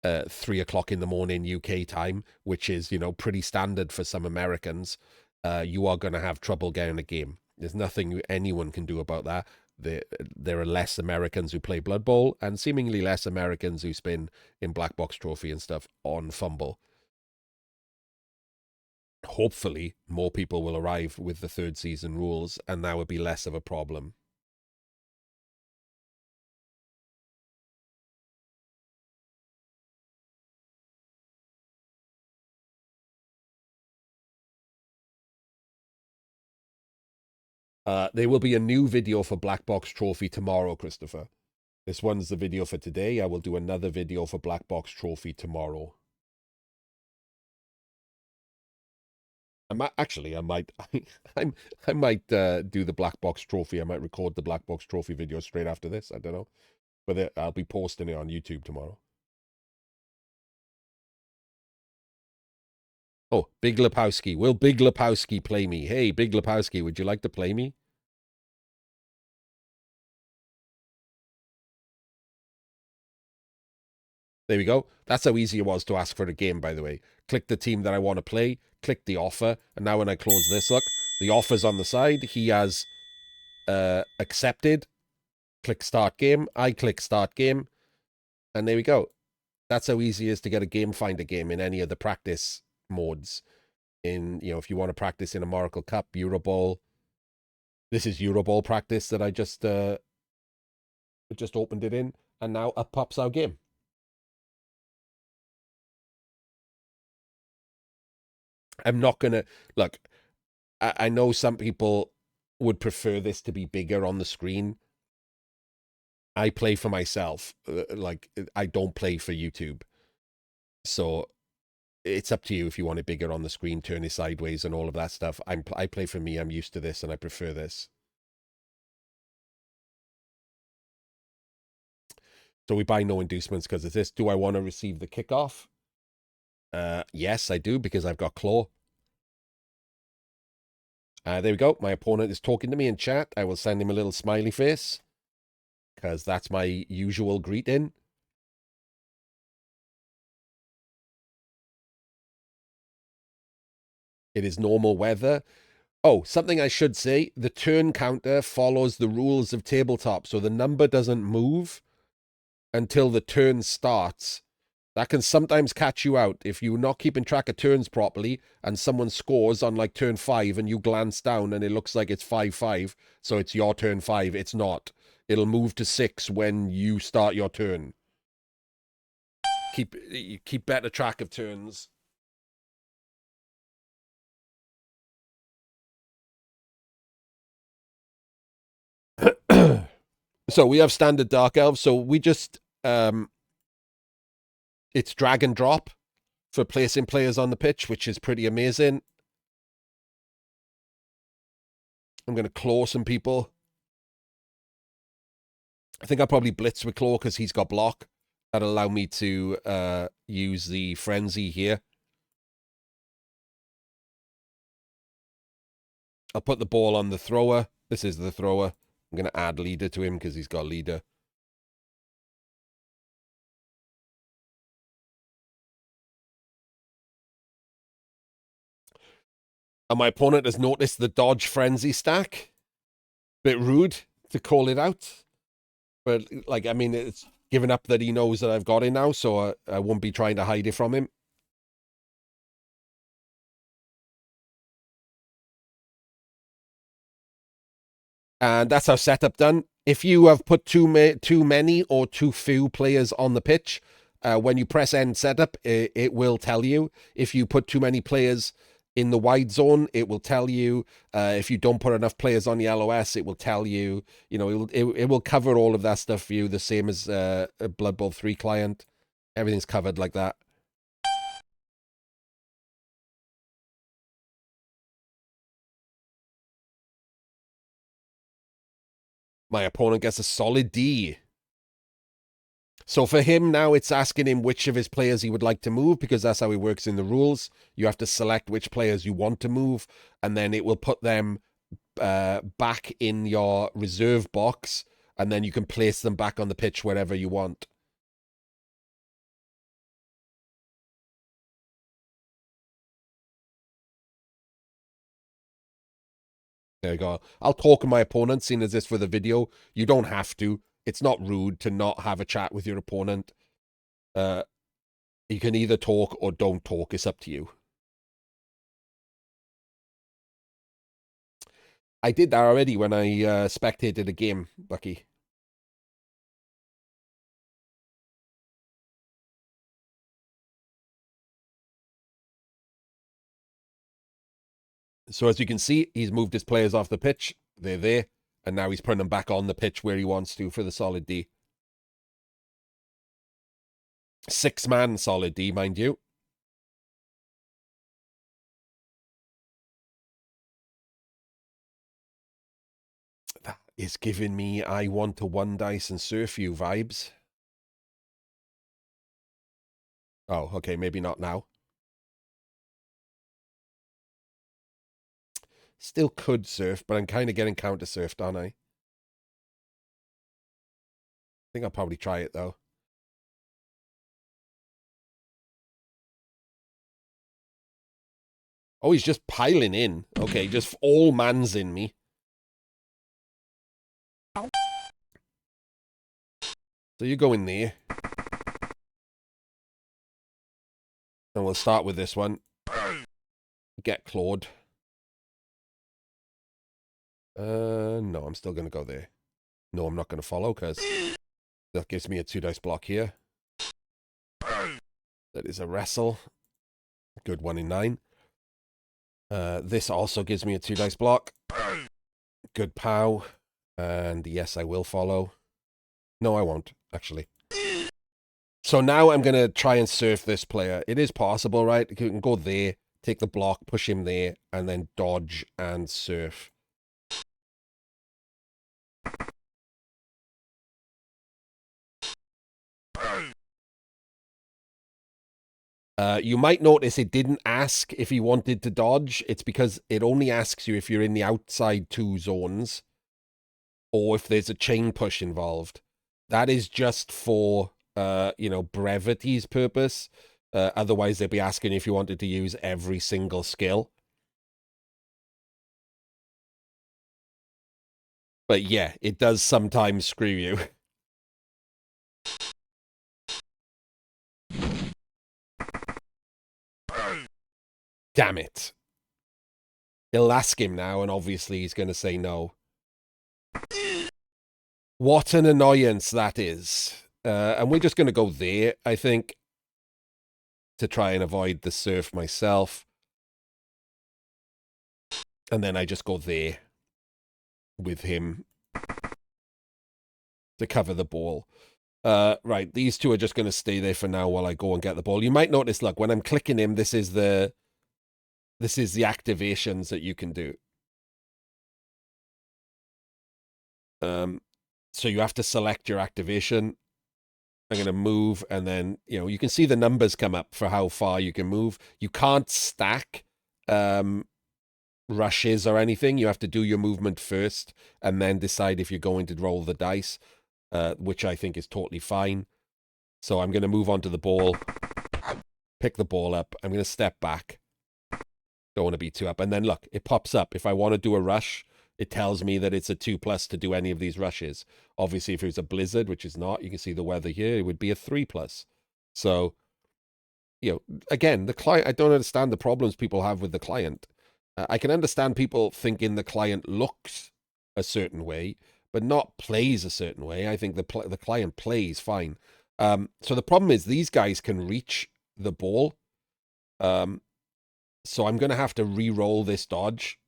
3 o'clock in the morning UK time, which is, pretty standard for some Americans. You are going to have trouble getting a game. There's nothing anyone can do about that. There are less Americans who play Blood Bowl and seemingly less Americans who spin in Black Box Trophy and stuff on Fumble. Hopefully, more people will arrive with the third season rules, and that would be less of a problem. There will be a new video for Black Box Trophy tomorrow, Christopher. This one's the video for today. I will do another video for Black Box Trophy tomorrow. I might I might do the Black Box Trophy. I might record the Black Box Trophy video straight after this. I don't know, but I'll be posting it on YouTube tomorrow. Oh, Big Lepowski. Will Big Lepowski play me? Hey, Big Lepowski, would you like to play me? There we go. That's how easy it was to ask for a game, by the way. Click the team that I want to play, click the offer, and now when I close this, look, the offer's on the side. He has accepted. Click start game. I click start game. And there we go. That's how easy it is to get a game finder game in any of the practice modes. If you want to practice in a Miracle Cup, Euroball. This is Euroball practice that I just opened it in, and now up pops our game. I'm not gonna look. I know some people would prefer this to be bigger on the screen. I play for myself. Like, I don't play for YouTube. So it's up to you if you want it bigger on the screen, turn it sideways and all of that stuff. I play for me. I'm used to this and I prefer this. So we buy no inducements because of this. Do I want to receive the kickoff? Yes, I do, because I've got Claw. There we go. My opponent is talking to me in chat. I will send him a little smiley face, because that's my usual greeting. It is normal weather. Oh, something I should say, the turn counter follows the rules of Tabletop, so the number doesn't move until the turn starts. That can sometimes catch you out if you're not keeping track of turns properly and someone scores on like turn 5 and you glance down and it looks like it's 5-5, so it's your turn 5. It's not. It'll move to 6 when you start your turn. Keep better track of turns. So we have standard Dark Elves, so we just it's drag and drop for placing players on the pitch, which is pretty amazing. I'm going to claw some people. I think I'll probably blitz with Claw because he's got block. That'll allow me to use the frenzy here. I'll put the ball on the thrower. This is the thrower. I'm going to add leader to him because he's got leader. And my opponent has noticed the dodge frenzy stack. Bit rude to call it out. But, like, I mean, it's given up that he knows that I've got it now, so I won't be trying to hide it from him. And that's our setup done. If you have put too many or too few players on the pitch, when you press end setup, it will tell you. If you put too many players in the wide zone, it will tell you. If you don't put enough players on the LOS, it will tell you. You know, it will cover all of that stuff for you, the same as a Blood Bowl 3 client. Everything's covered like that. My opponent gets a solid D. So for him now, it's asking him which of his players he would like to move, because that's how it works in the rules. You have to select which players you want to move, and then it will put them back in your reserve box, and then you can place them back on the pitch wherever you want. There you go. I'll talk to my opponent, seeing as this for the video. You don't have to. It's not rude to not have a chat with your opponent. You can either talk or don't talk. It's up to you. I did that already when I spectated a game, Bucky. So as you can see, he's moved his players off the pitch. They're there. And now he's putting them back on the pitch where he wants to for the solid D. 6-man solid D, mind you. That is giving me I want to one dice and surf you vibes. Oh, okay, maybe not now. Still could surf, but I'm kind of getting counter-surfed, aren't I? I think I'll probably try it, though. Oh, he's just piling in. Okay, just all man's in me. So you go in there. And we'll start with this one. Get clawed. No, I'm still going to go there. No, I'm not going to follow, because that gives me a 2-dice block here. That is a wrestle. Good 1 in 9. This also gives me a 2-dice block. Good pow. And yes, I will follow. No, I won't, actually. So now I'm going to try and surf this player. It is possible, right? You can go there, take the block, push him there, and then dodge and surf. You might notice it didn't ask if he wanted to dodge. It's because it only asks you if you're in the outside 2 zones or if there's a chain push involved. That is just for, brevity's purpose. Otherwise, they'd be asking if you wanted to use every single skill. But yeah, it does sometimes screw you. Damn it. He'll ask him now, and obviously he's going to say no. What an annoyance that is. And we're just going to go there, I think, to try and avoid the surf myself. And then I just go there with him to cover the ball. Right, these two are just going to stay there for now while I go and get the ball. You might notice, look, when I'm clicking him, this is the activations that you can do. So you have to select your activation. I'm going to move, and then, you can see the numbers come up for how far you can move. You can't stack rushes or anything. You have to do your movement first and then decide if you're going to roll the dice, which I think is totally fine. So I'm going to move on to the ball, pick the ball up. I'm going to step back. Don't want to be too up. And then look, it pops up. If I want to do a rush, it tells me that it's a 2+ to do any of these rushes. Obviously, if it was a blizzard, which is not, you can see the weather here, it would be a 3+. So, again, the client, I don't understand the problems people have with the client. I can understand people thinking the client looks a certain way, but not plays a certain way. I think the client plays fine. So the problem is these guys can reach the ball. So I'm going to have to re-roll this dodge.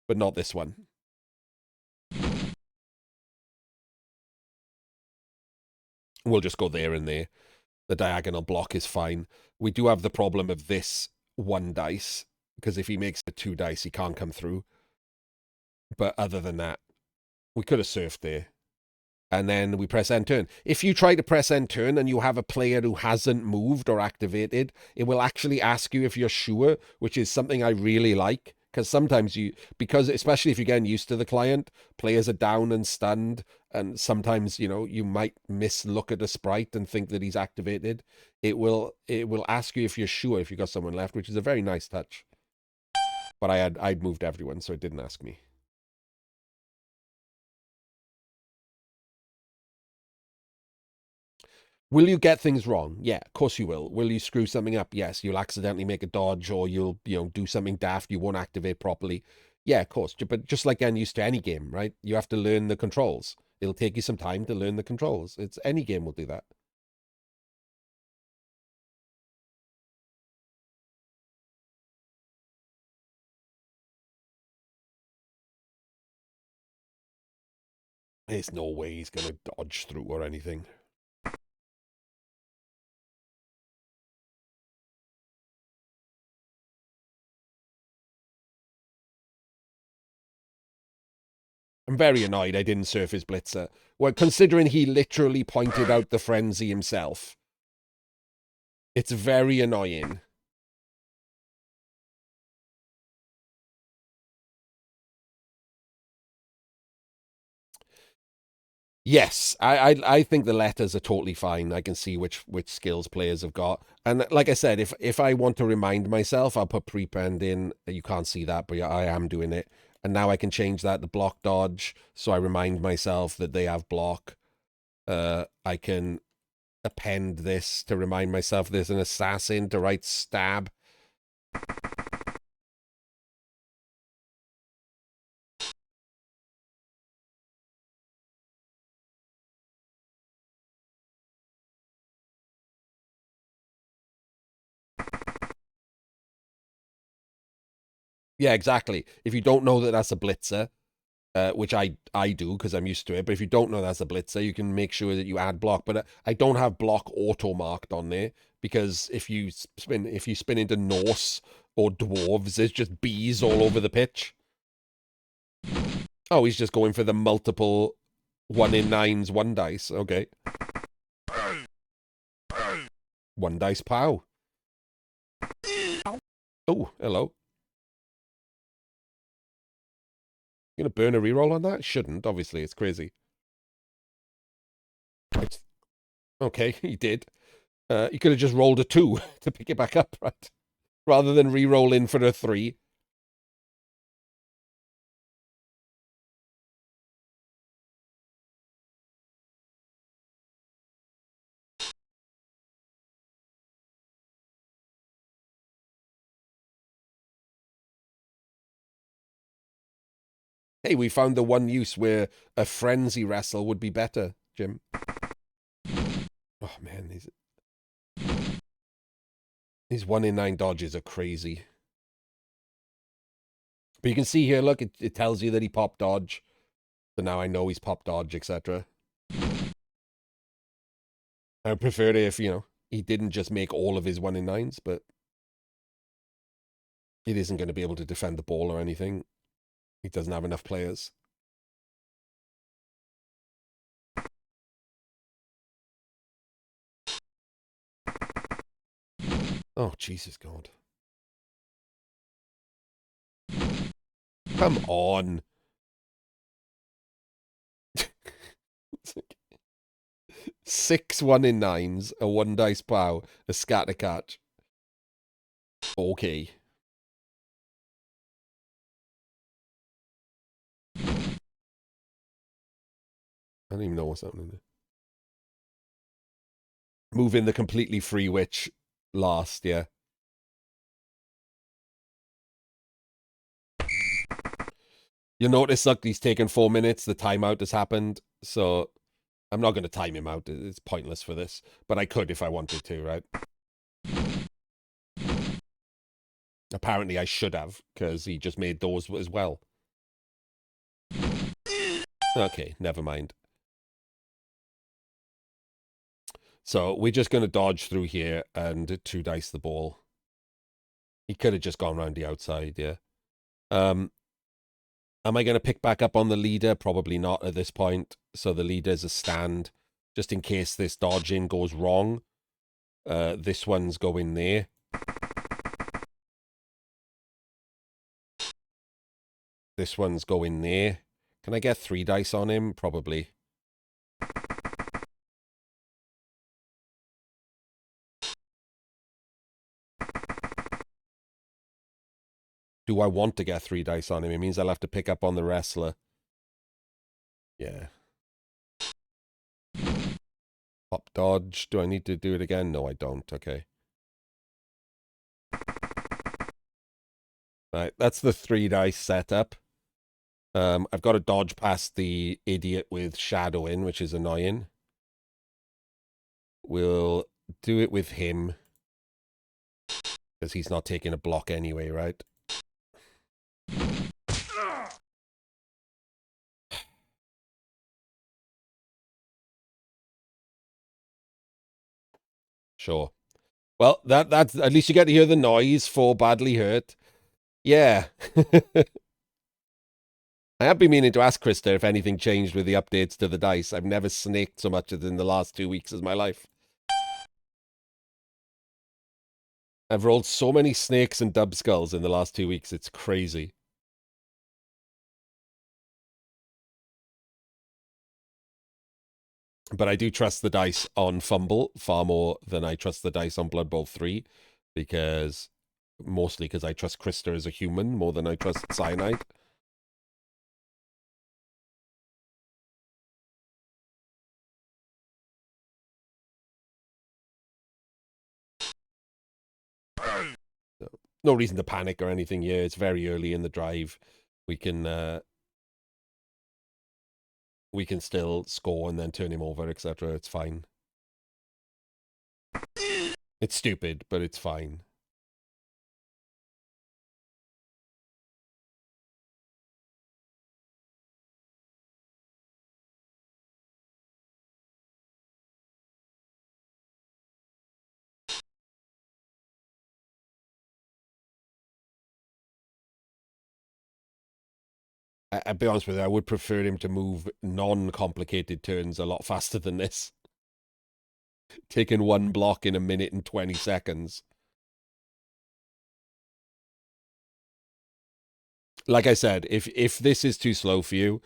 But not this one. We'll just go there and there. The diagonal block is fine. We do have the problem of this 1 dice, because if he makes it 2 dice, he can't come through. But other than that, we could have surfed there. And then we press end turn. If you try to press end turn and you have a player who hasn't moved or activated, it will actually ask you if you're sure, which is something I really like. Because sometimes because especially if you're getting used to the client, players are down and stunned, and sometimes, you might look at a sprite and think that he's activated. It will ask you if you're sure if you got someone left, which is a very nice touch. But I'd moved everyone, so it didn't ask me. Will you get things wrong? Yeah, of course you will. Will you screw something up? Yes, you'll accidentally make a dodge, or you'll, do something daft, you won't activate properly. Yeah, of course. But just like getting used to any game, right? You have to learn the controls. It'll take you some time to learn the controls. Any game will do that. There's no way he's going to dodge through or anything. I'm very annoyed I didn't surf his blitzer. Well, considering he literally pointed out the frenzy himself. It's very annoying. Yes, I think the letters are totally fine. I can see which skills players have got. And like I said, if I want to remind myself, I'll put prepend in. You can't see that, but I am doing it. And now I can change that to block dodge, so I remind myself that they have block. I can append this to remind myself there's an assassin to write stab. Yeah, exactly. If you don't know that that's a blitzer, which I do because I'm used to it. But if you don't know that's a blitzer, you can make sure that you add block. But I don't have block auto marked on there, because if you spin into Norse or dwarves, there's just bees all over the pitch. Oh, he's just going for the multiple 1 in 9s 1 dice. Okay. 1 dice pow. Oh, hello. You gonna burn a reroll on that? Shouldn't, obviously. It's crazy. Okay, he did. You could have just rolled a 2 to pick it back up, right? Rather than re-roll in for a 3. Hey, we found the one use where a frenzy wrestle would be better, Jim. Oh, man, these 1 in 9 dodges are crazy. But you can see here, look, it tells you that he popped dodge. So now I know he's popped dodge, etc. I would prefer it if, he didn't just make all of his 1 in 9s, but it isn't going to be able to defend the ball or anything. He doesn't have enough players. Oh, Jesus God. Come on. 6 1 in 9s, a 1 dice pow, a scatter catch. Okay. I don't even know what's happening there. Moving the completely free witch last, yeah. You'll notice, look, he's taken 4 minutes. The timeout has happened. So I'm not going to time him out. It's pointless for this. But I could if I wanted to, right? Apparently I should have, because he just made those as well. Okay, never mind. So we're just going to dodge through here and 2 dice the ball. He could have just gone around the outside, yeah. Am I going to pick back up on the leader? Probably not at this point. So the leader's a stand, just in case this dodging goes wrong. This one's going there. This one's going there. Can I get 3 dice on him? Probably. Do I want to get 3 dice on him? It means I'll have to pick up on the wrestler. Yeah. Pop dodge. Do I need to do it again? No, I don't. Okay. Right, that's the 3 dice setup. I've got to dodge past the idiot with shadowing, which is annoying. We'll do it with him, because he's not taking a block anyway, right? Sure. Well, that's at least you get to hear the noise for badly hurt. Yeah. I have been meaning to ask Krista if anything changed with the updates to the dice. I've never snaked so much as in the last 2 weeks of my life. I've rolled so many snakes and dub skulls in the last 2 weeks. It's crazy. But I do trust the dice on Fumble far more than I trust the dice on Blood Bowl 3, because mostly because I trust Krista as a human more than I trust Cyanide. No reason to panic or anything here. It's very early in the drive. We can still score and then turn him over, etc. It's fine. It's stupid, but it's fine. I'll be honest with you, I would prefer him to move non-complicated turns a lot faster than this. Taking 1 block in 1 minute and 20 seconds. Like I said, if this is too slow for you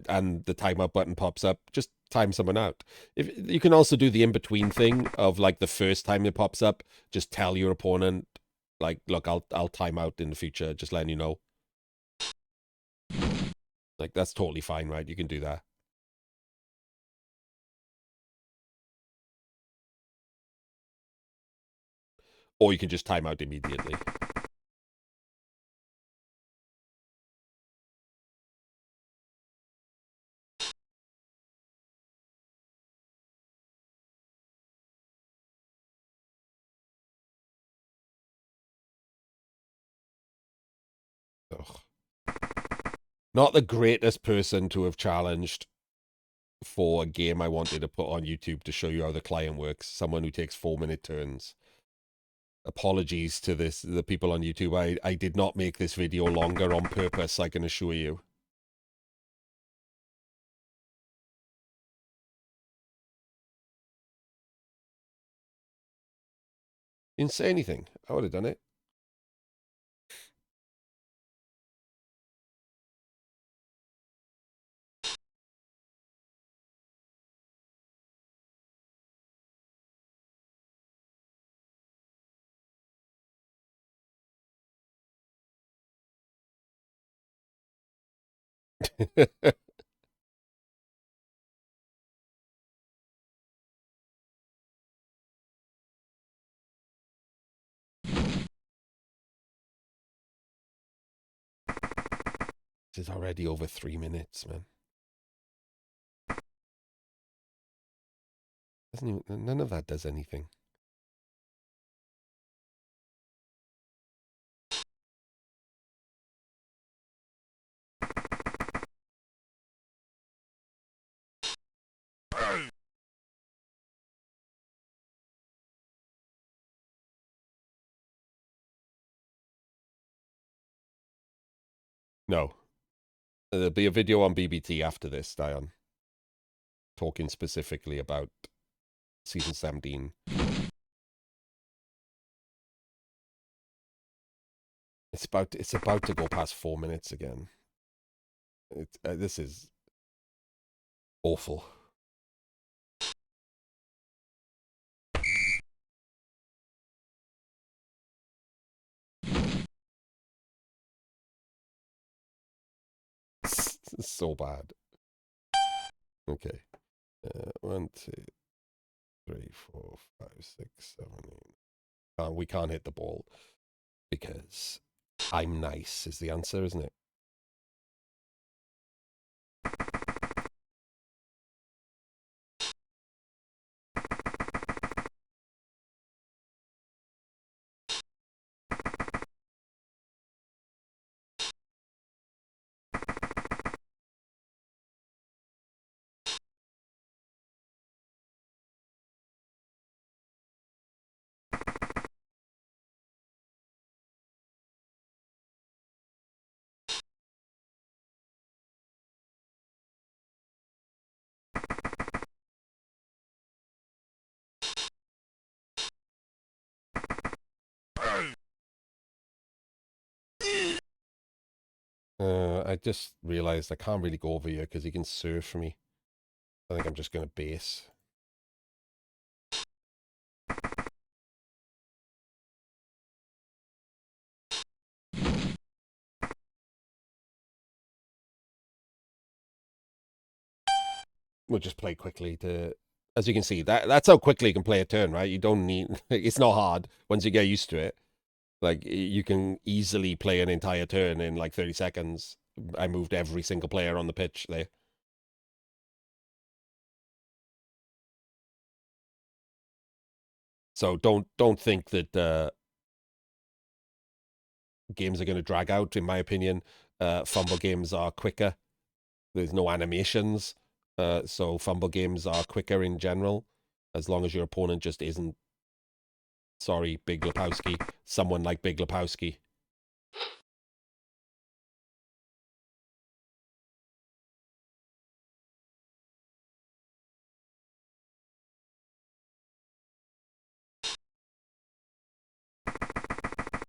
and the timeout button pops up, just time someone out. If you can also do the in-between thing of, like, the first time it pops up, just tell your opponent, like, look, I'll time out in the future, just letting you know. Like, that's totally fine, right? You can do that. Or you can just time out immediately. Ugh. Not the greatest person to have challenged for a game I wanted to put on YouTube to show you how the client works. Someone who takes 4-minute turns. Apologies to the people on YouTube. I did not make this video longer on purpose, I can assure you. Didn't say anything. I would have done it. This is already over 3 minutes, man. Doesn't even, none of that does anything. No. There'll be a video on BBT after this, Dion, talking specifically about season 17. It's about to go past 4 minutes again. This is awful. It's so bad. Okay. 1, 2, 3, 4, 5, 6, 7, 8. We can't hit the ball because I'm nice is the answer, isn't it? I just realized I can't really go over here because he can serve for me. I think I'm just going to base. We'll just play quickly to... As you can see, that's how quickly you can play a turn, right? You don't need... It's not hard once you get used to it. Like, you can easily play an entire turn in like 30 seconds. I moved every single player on the pitch there. So don't think that games are going to drag out. In my opinion, Fumble games are quicker. There's no animations, so Fumble games are quicker in general, as long as your opponent just isn't, sorry, Big Lepowski, someone like Big Lepowski.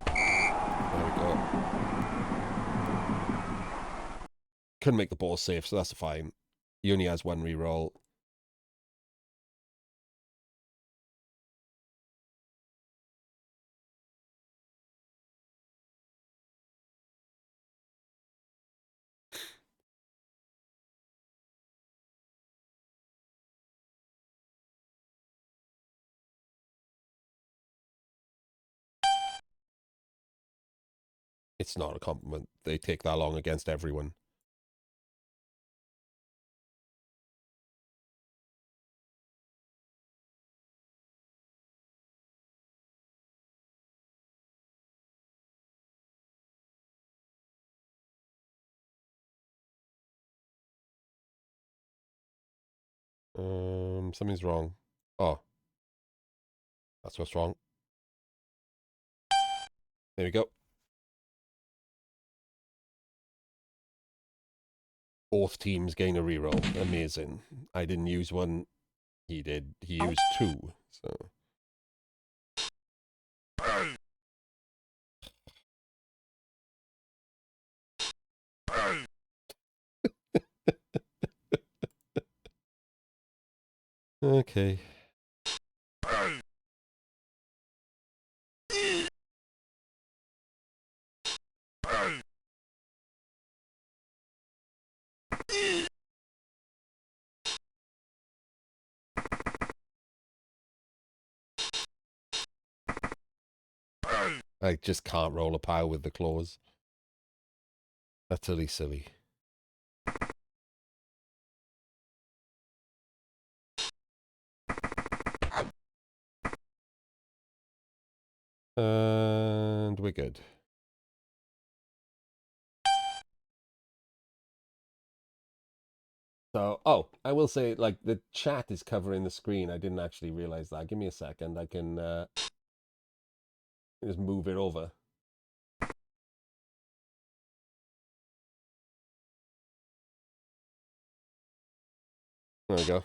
There we go. Couldn't make the ball safe, so that's fine. He only has one reroll. It's not a compliment. They take that long against everyone. Something's wrong. Oh, that's what's wrong. There we go. Both teams gain a reroll. Amazing. I didn't use one. He did. He used two. So. Okay. I just can't roll a power with the claws. Utterly silly. And we're good. So, oh, I will say, like, the chat is covering the screen. I didn't actually realize that. Give me a second. I can just move it over. There we go.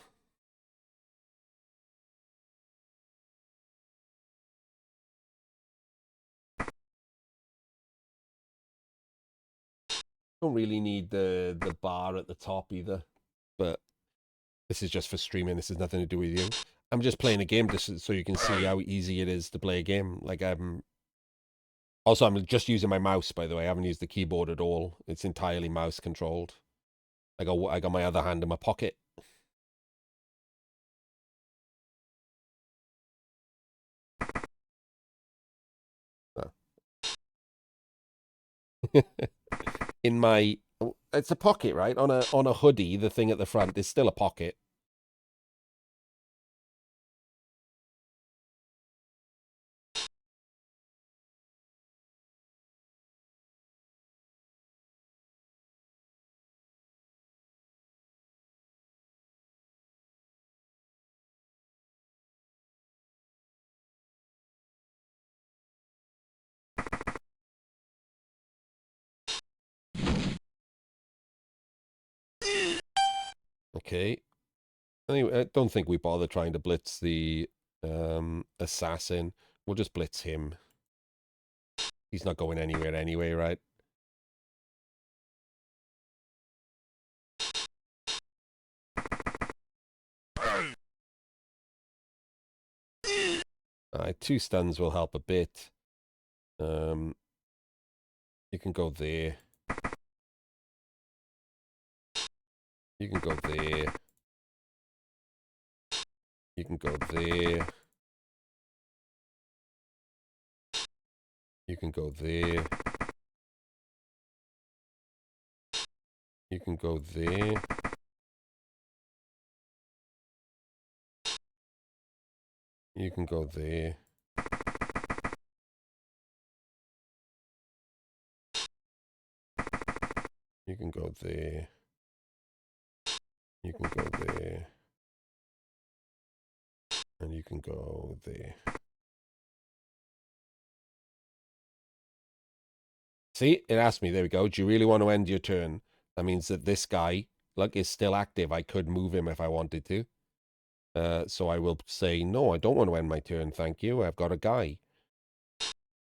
Don't really need the bar at the top either, but this is just for streaming. This has nothing to do with you. I'm just playing a game just so you can see how easy it is to play a game. Like I'm just using my mouse, by the way. I haven't used the keyboard at all. It's entirely mouse controlled. I got my other hand in my pocket. Oh. In my it's a pocket, right? On a hoodie, the thing at the front is still a pocket. Okay. Anyway, I don't think we bother trying to blitz the assassin. We'll just blitz him. He's not going anywhere anyway, right? Two stuns will help a bit. You can go there. You can go there. You can go there. You can go there. You can go there. You can go there. You can go there. You can go there. And you can go there. See, it asked me, there we go. Do you really want to end your turn? That means that this guy, look, is still active. I could move him if I wanted to. So I will say, no, I don't want to end my turn, thank you. I've got a guy.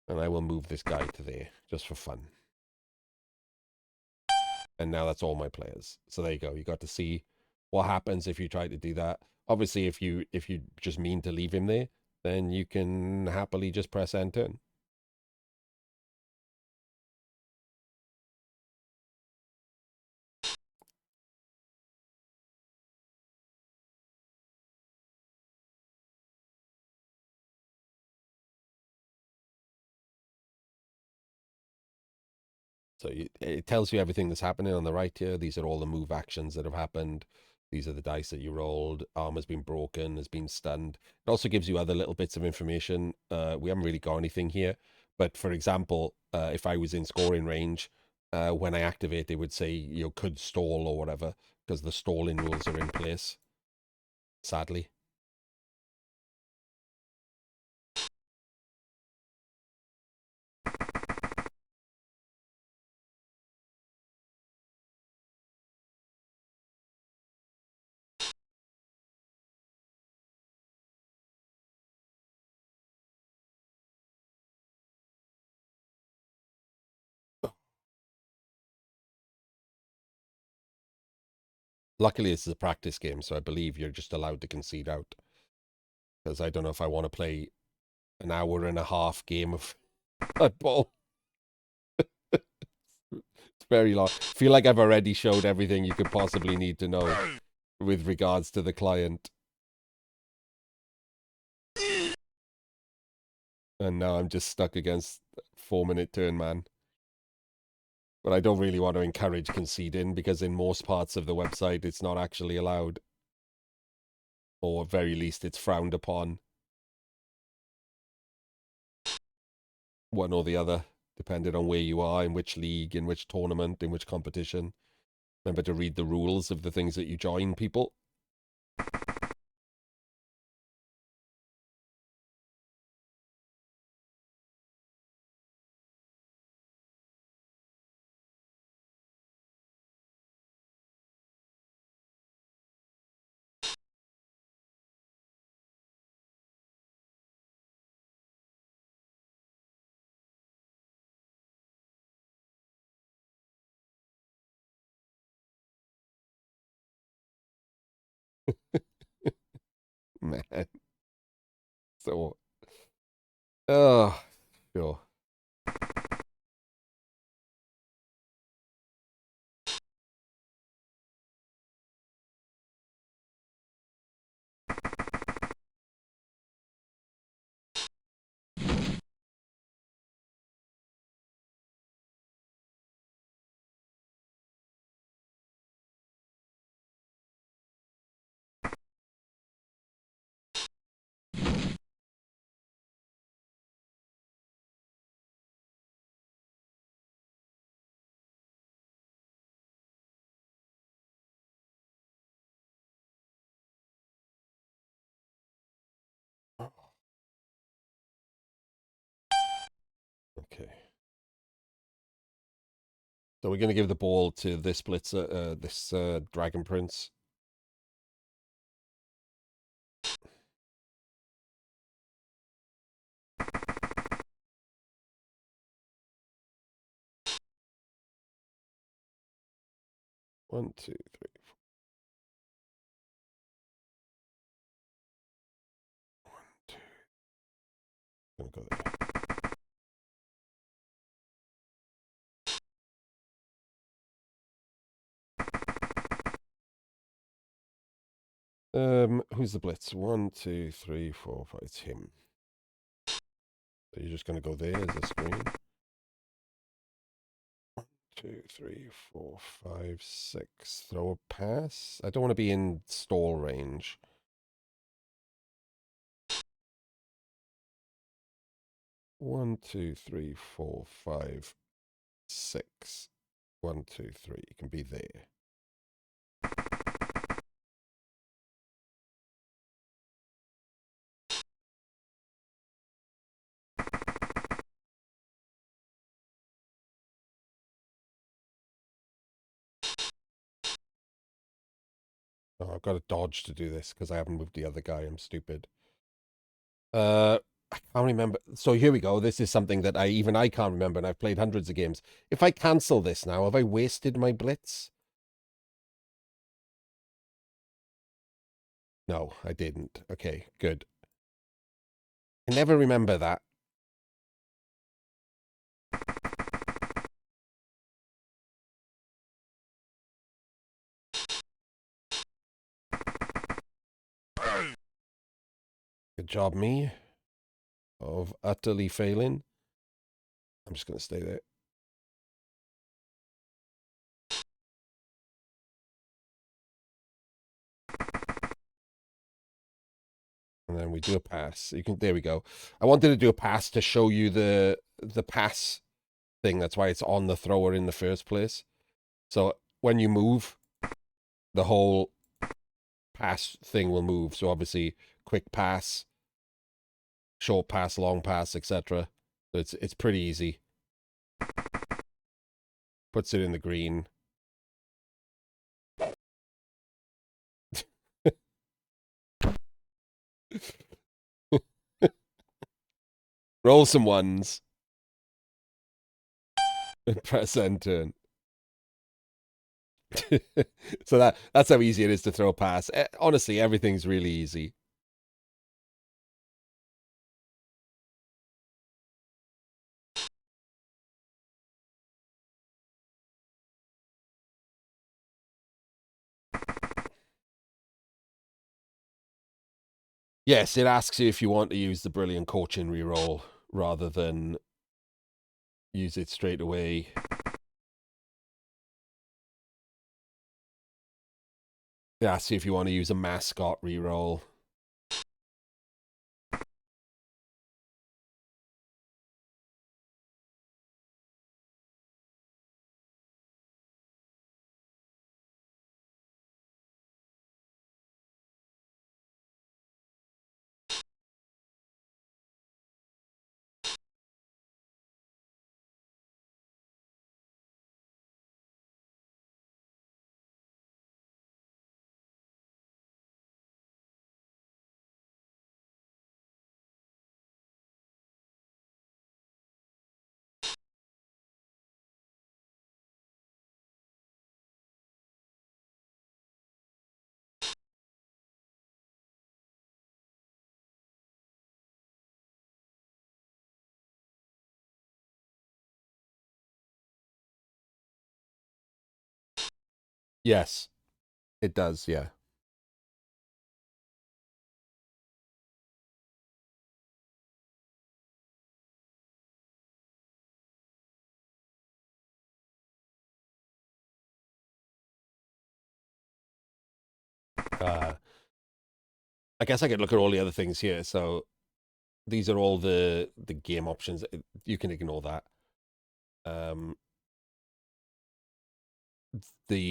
And I will move this guy to there, just for fun. And now that's all my players. So there you go. You got to see what happens if you try to do that. Obviously, if you just mean to leave him there, then you can happily just press end turn. So it tells you everything that's happening on the right here. These are all the move actions that have happened. These are the dice that you rolled. Armor's been broken, has been stunned. It also gives you other little bits of information. We haven't really got anything here. But for example, if I was in scoring range, when I activate, it would say, you could stall or whatever, because the stalling rules are in place, sadly. Luckily, this is a practice game, so I believe you're just allowed to concede out. Because I don't know if I want to play an hour and a half game of football. It's very long. I feel like I've already showed everything you could possibly need to know with regards to the client. And now I'm just stuck against 4-minute turn man. But I don't really want to encourage conceding because in most parts of the website it's not actually allowed. Or at very least it's frowned upon. One or the other, depending on where you are, in which league, in which tournament, in which competition. Remember to read the rules of the things that you join, people. Man. So, oh, sure. Okay. So we're going to give the ball to this blitzer, this Dragon Prince. One, two, three, four. One, two. Gonna go there. Who's the blitz? One, two, three, four, five. It's him. So you're just gonna go there as a screen. One, two, three, four, five, six. Throw a pass. I don't want to be in stall range. One, two, three, four, five, six. One, two, three. You can be there. Oh, I've got to dodge to do this because I haven't moved the other guy. I'm stupid. I can't remember. So here we go. This is something that I can't remember, and I've played hundreds of games. If I cancel this now, have I wasted my blitz? No, I didn't. Okay, good. I never remember that. Good job, me, of utterly failing. I'm just going to stay there. And then we do a pass. You can. There we go. I wanted to do a pass to show you the pass thing. That's why it's on the thrower in the first place. So when you move, the whole pass thing will move. So obviously, quick pass, short pass, long pass, etc. So it's pretty easy. Puts it in the green. Roll some ones. And press end turn. So that's how easy it is to throw a pass. Honestly, everything's really easy. Yes, it asks you if you want to use the brilliant coaching reroll, rather than use it straight away. Yeah, see if you want to use a mascot reroll. Yes, it does, yeah. I guess I could look at all the other things here. So these are all the game options. You can ignore that.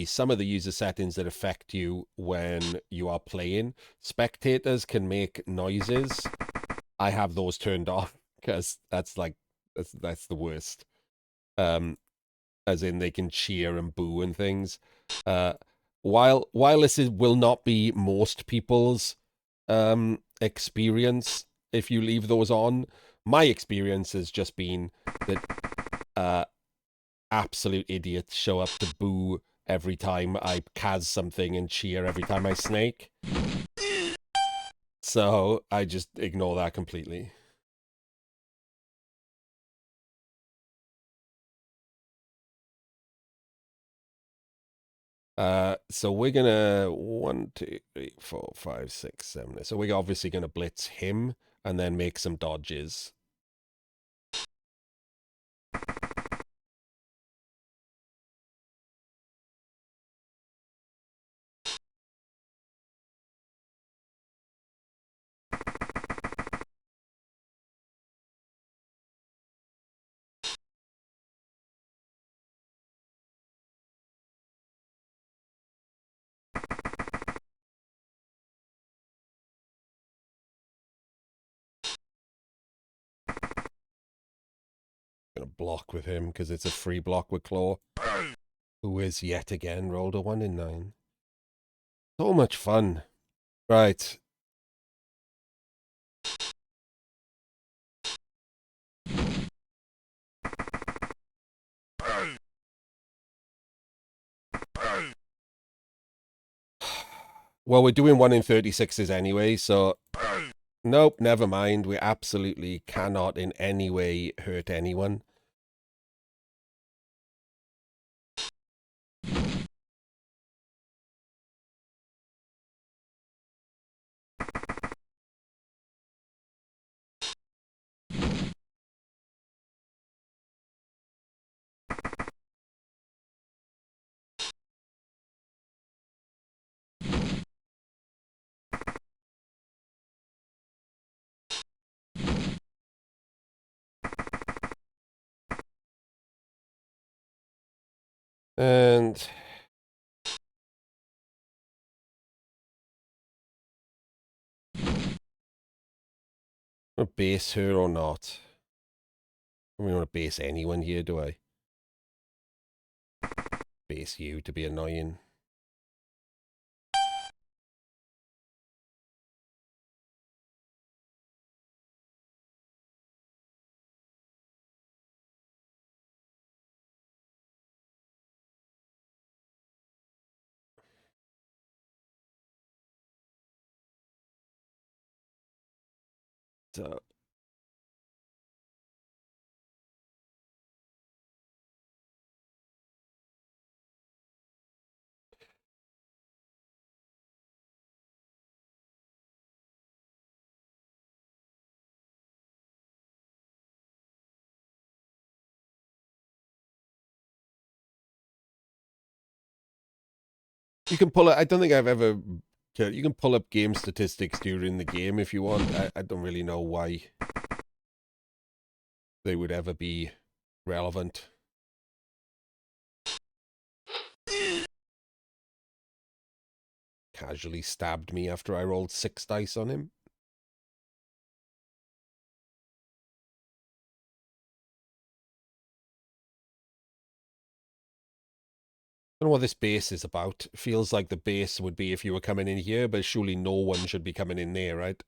Some of the user settings that affect you when you are playing. Spectators can make noises. I have those turned off because that's the worst. As in they can cheer and boo and things. Uh, while this will not be most people's experience if you leave those on, my experience has just been that absolute idiots show up to boo every time I cast something and cheer every time I snake. So I just ignore that completely. So we're gonna 1, 2, 3, 4, 5, 6, 7. So we're obviously gonna blitz him and then make some dodges. Gonna block with him because it's a free block with Claw. Who is yet again rolled a 1 in 9. So much fun. Right. Well, we're doing 1 in 36s anyway, so nope, never mind. We absolutely cannot in any way hurt anyone. And I base her or not? I don't want to base anyone here, do I? Base you to be annoying. So You can pull it. I don't think I've ever. You can pull up game statistics during the game if you want. I don't really know why they would ever be relevant. Casually stabbed me after I rolled 6 dice on him. I don't know what this base is about. It feels like the base would be if you were coming in here, but surely no one should be coming in there, right?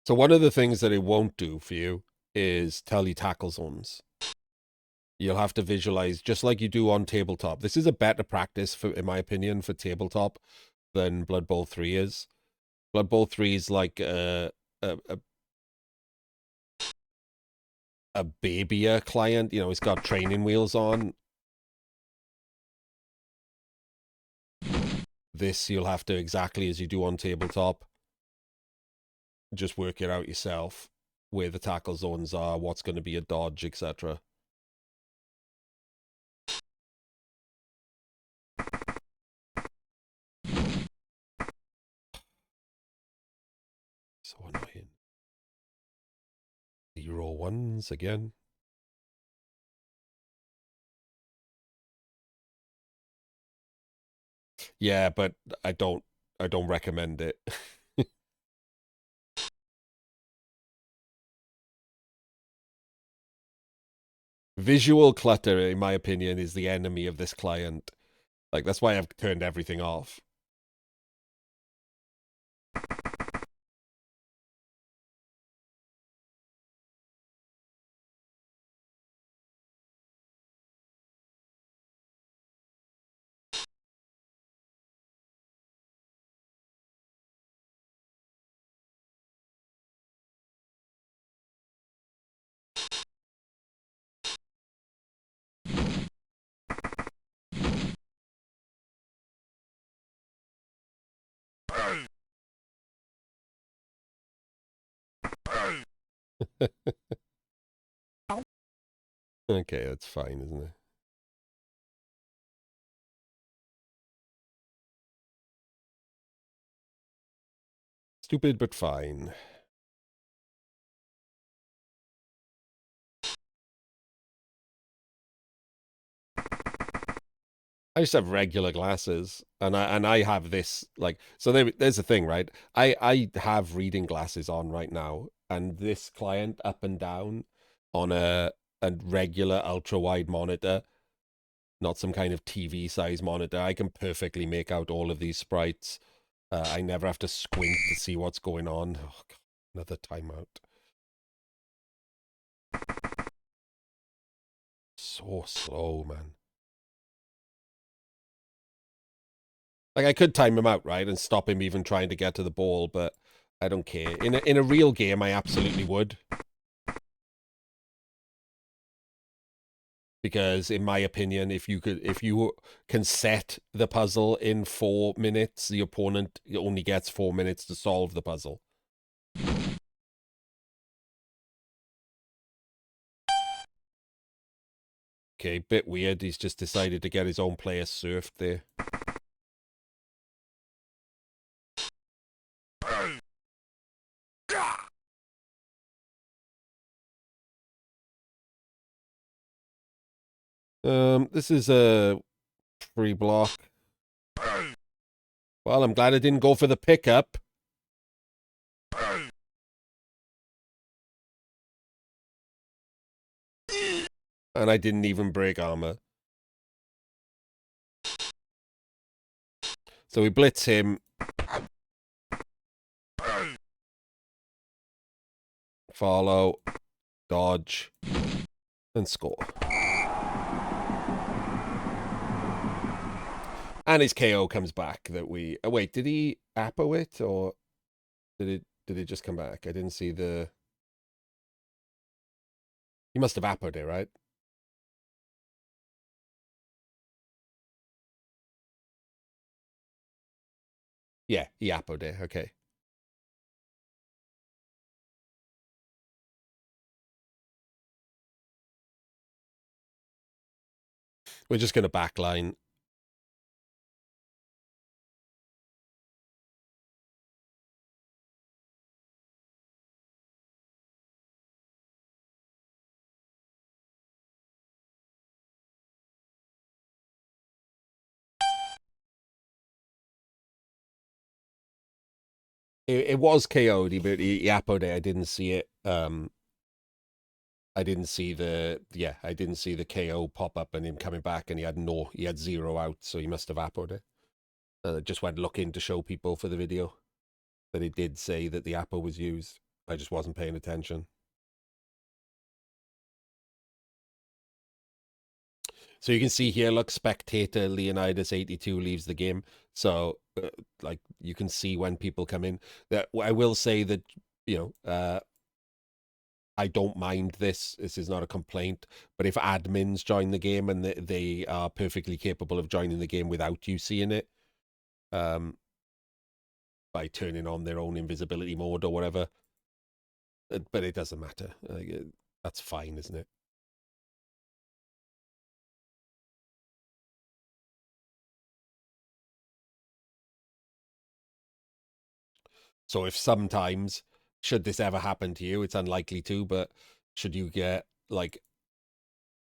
So one of the things that it won't do for you is tell you tackle zones. You'll have to visualize just like you do on tabletop. This is a better practice, for, in my opinion, for tabletop than Blood Bowl 3 is. Blood Bowl 3 is like a babyer client. You know, it's got training wheels on. This you'll have to, exactly as you do on tabletop, just work it out yourself, where the tackle zones are, what's going to be a dodge, etc. So annoying. 0 1s again. Yeah, but I don't recommend it. Visual clutter, in my opinion, is the enemy of this client. Like, that's why I've turned everything off. Okay, that's fine, isn't it? Stupid, but fine. I just have regular glasses, and I have this, like, so there's the thing, right? I have reading glasses on right now, and this client up and down on a regular ultra wide monitor, not some kind of TV size monitor. I can perfectly make out all of these sprites. I never have to squint to see what's going on. Oh, God, another timeout. So slow, man. Like, I could time him out, right, and stop him even trying to get to the ball, but I don't care. In a real game, I absolutely would. Because in my opinion, if you can set the puzzle in 4 minutes, the opponent only gets 4 minutes to solve the puzzle. Okay, bit weird. He's just decided to get his own player surfed there. This is a free block. Well, I'm glad I didn't go for the pickup. And I didn't even break armor. So we blitz him. Follow. Dodge. And score. And his KO comes back that we... Oh, wait, did he Apo it? Or did it just come back? I didn't see the... He must have Apo'd it, right? Yeah, Iapo there. Okay. We're just going to backline. It was KO'd, but Iapo there. I didn't see it. I didn't see I didn't see the KO pop up and him coming back, and he had 0 out, so he must have appoed it. Just went looking to show people for the video that it did say that the apple was used. I just wasn't paying attention. So you can see here, look, spectator Leonidas 82 leaves the game. So like you can see when people come in. That I will say that, you know, I don't mind this. This is not a complaint. But if admins join the game and they are perfectly capable of joining the game without you seeing it, by turning on their own invisibility mode or whatever, but it doesn't matter. That's fine, isn't it? So if sometimes, should this ever happen to you, it's unlikely to, but should you get like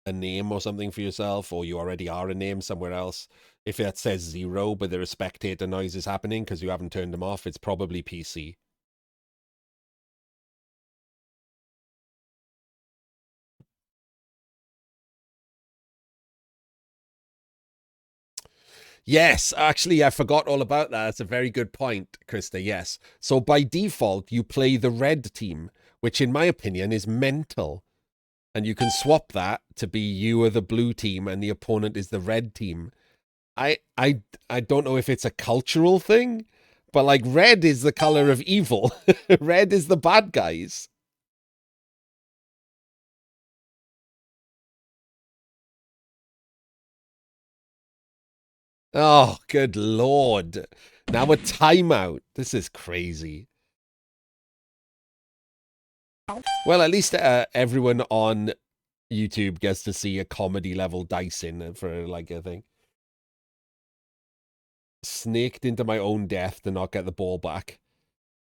a name or something for yourself, or you already are a name somewhere else, if that says 0, but there are spectator noises happening because you haven't turned them off, it's probably PC. Yes, actually, I forgot all about that. That's a very good point, Krista. Yes. So by default, you play the red team, which in my opinion is mental. And you can swap that to be you are the blue team and the opponent is the red team. I don't know if it's a cultural thing, but like red is the color of evil. Red is the bad guys. Oh, good lord. Now a timeout. This is crazy. Well, at least everyone on YouTube gets to see a comedy level dicing for like a thing. Snaked into my own death to not get the ball back.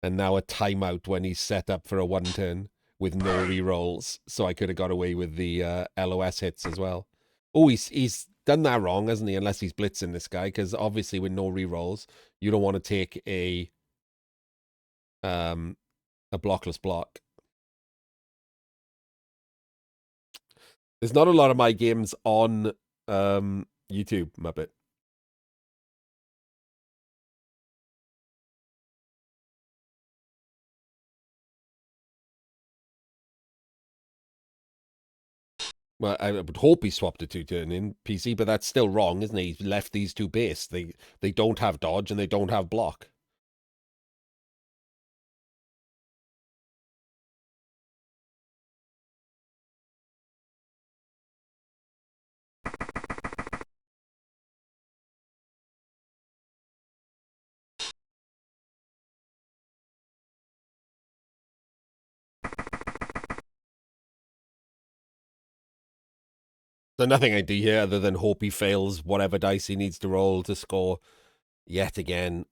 And now a timeout when he's set up for a 1-turn with no re-rolls. So I could have got away with the LOS hits as well. Oh, he's done that wrong, hasn't he? Unless he's blitzing this guy, because obviously with no re-rolls, you don't want to take a blockless block. There's not a lot of my games on YouTube, Muppet. Well, I would hope he swapped a 2-turn in PC, but that's still wrong, isn't he? He's left these two base. They don't have dodge and they don't have block. So nothing I do here other than hope he fails whatever dice he needs to roll to score yet again.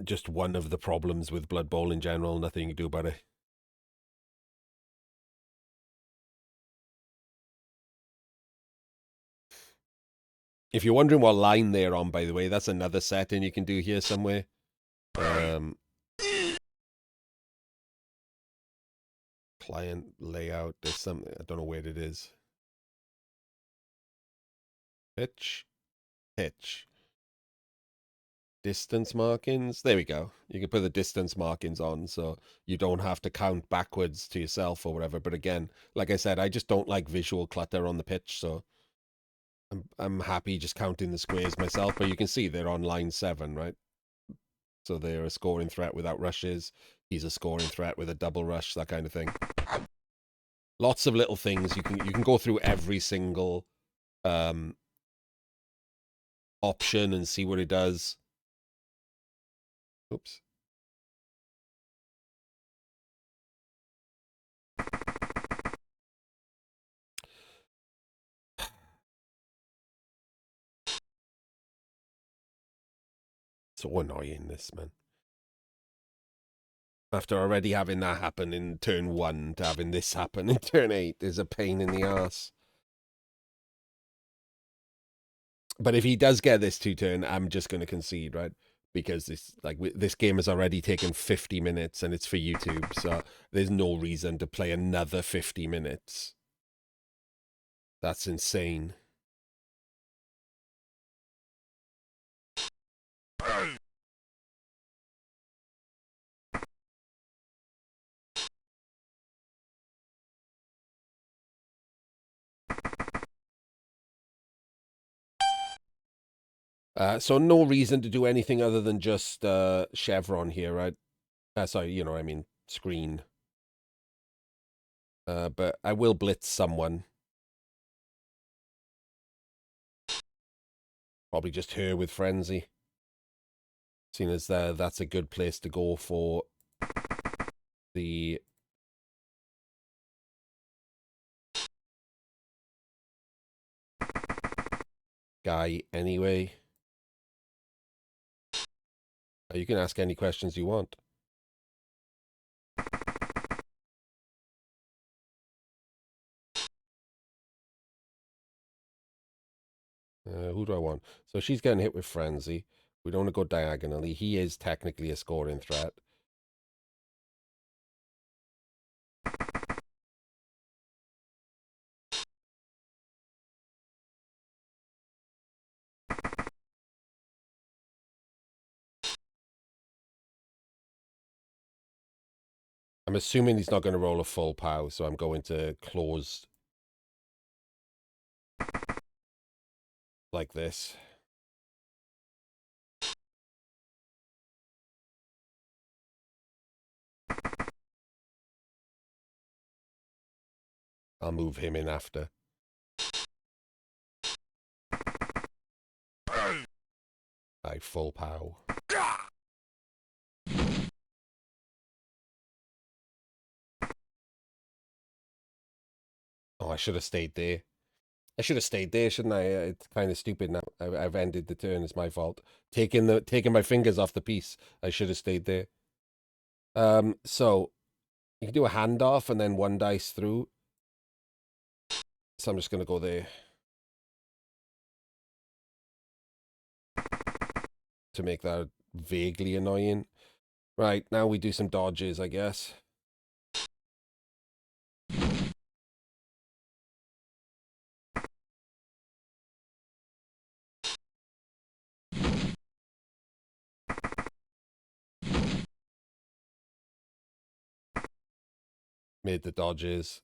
Just one of the problems with Blood Bowl in general. Nothing you can do about it. If you're wondering what line they're on, by the way, that's another setting you can do here somewhere. Client layout. There's something. I don't know where it is. Pitch. Pitch. Distance markings. There we go. You can put the distance markings on so you don't have to count backwards to yourself or whatever. But again, like I said, I just don't like visual clutter on the pitch, so I'm happy just counting the squares myself. But you can see they're on line 7, right? So they're a scoring threat without rushes. He's a scoring threat with a double rush, that kind of thing. Lots of little things. You can go through every single option and see what it does. Oops. So annoying, this, man. After already having that happen in turn 1 to having this happen in turn 8 is a pain in the ass. But if he does get this 2-turn, I'm just going to concede, right? Because this game has already taken 50 minutes and it's for YouTube, so there's no reason to play another 50 minutes. That's insane. So no reason to do anything other than just chevron here, right? Sorry, I mean screen. But I will blitz someone. Probably just her with frenzy. Seeing as that's a good place to go for the guy anyway. You can ask any questions you want. Who do I want? So she's getting hit with frenzy. We don't want to go diagonally. He is technically a scoring threat. I'm assuming he's not going to roll a full pow, so I'm going to close like this. I'll move him in after. Full pow. Oh, I should have stayed there. I should have stayed there, shouldn't I? It's kind of stupid now. I've ended the turn. It's my fault. Taking my fingers off the piece. I should have stayed there. So you can do a handoff and then 1 dice through. So I'm just gonna go there to make that vaguely annoying. Right, now we do some dodges, I guess. Made the dodges.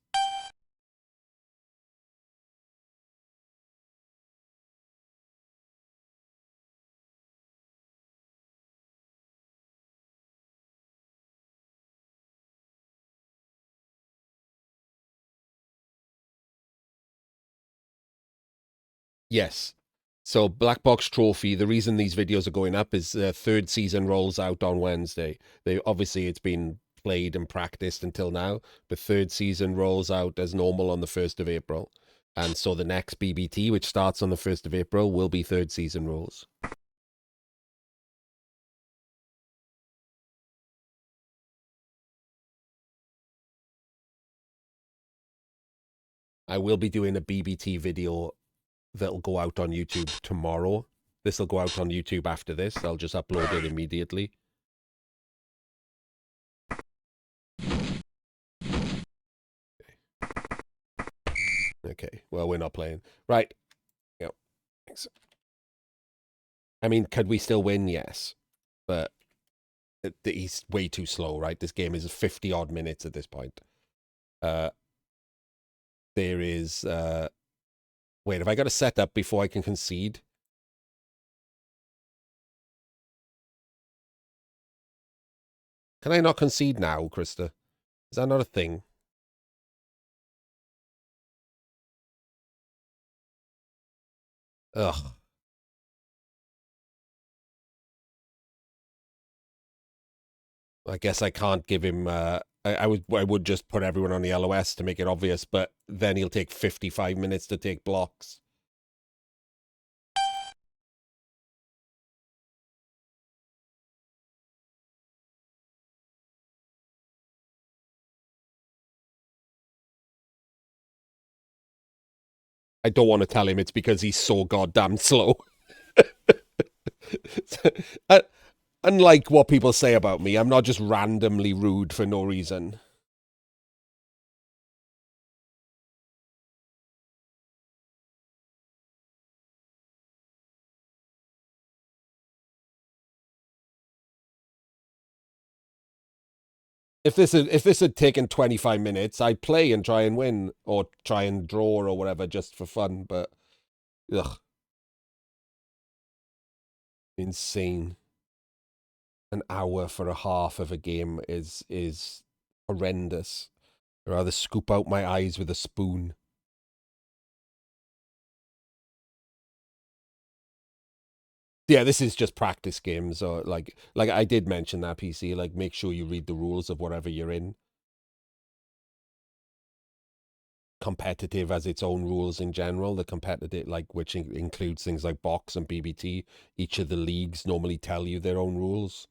Yes. So Black Box Trophy, the reason these videos are going up is the 3rd season rolls out on Wednesday. Obviously it's been played and practiced until now. The 3rd season rolls out as normal on the 1st of April. And so the next BBT, which starts on the 1st of April, will be 3rd season rules. I will be doing a BBT video that'll go out on YouTube tomorrow. This will go out on YouTube after this. I'll just upload it immediately. Okay, well, we're not playing. Right. Yep. Thanks. I mean, could we still win? Yes. But he's way too slow, right? This game is 50-odd minutes at this point. There is... Wait, have I got to set up before I can concede? Can I not concede now, Krista? Is that not a thing? Ugh. I guess I can't give him. I would just put everyone on the LOS to make it obvious, but then he'll take 55 minutes to take blocks. I don't want to tell him it's because he's so goddamn slow. Unlike what people say about me, I'm not just randomly rude for no reason. If this had taken 25 minutes, I'd play and try and win or try and draw or whatever just for fun, but ugh, insane. An hour for a half of a game is horrendous. I'd rather scoop out my eyes with a spoon. Yeah, this is just practice games or like I did mention that PC, like make sure you read the rules of whatever you're in. Competitive has its own rules in general. The competitive, like which includes things like box and BBT. Each of the leagues normally tell you their own rules.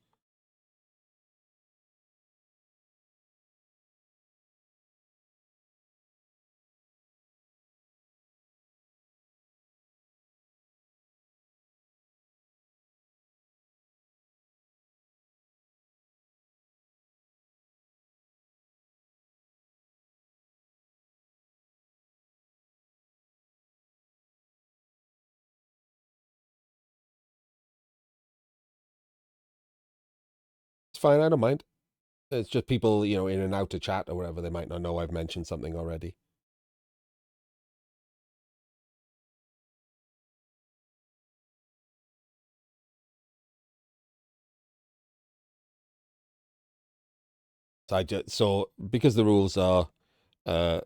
It's fine, I don't mind. It's just people, in and out to chat or whatever. They might not know I've mentioned something already. So because the rules are uh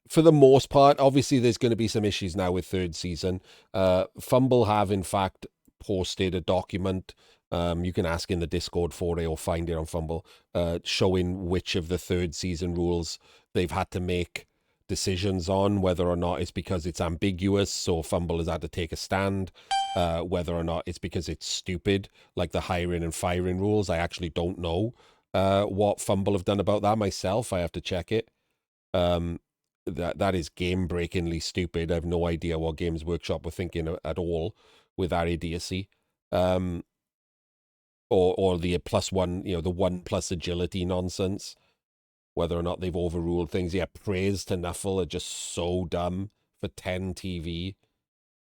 for the most part, obviously there's going to be some issues now with third season. Fumble have in fact posted a document. You can ask in the Discord for it or find it on Fumble, showing which of the third season rules they've had to make decisions on, whether or not it's because it's ambiguous, so Fumble has had to take a stand, whether or not it's because it's stupid, like the hiring and firing rules. I actually don't know what Fumble have done about that myself. I have to check it. Um, that is game breakingly stupid. I have no idea what Games Workshop were thinking at all with that idiocy. Um, or the plus one, the one plus agility nonsense. Whether or not they've overruled things. Yeah, praise to Nuffle are just so dumb for 10 TV.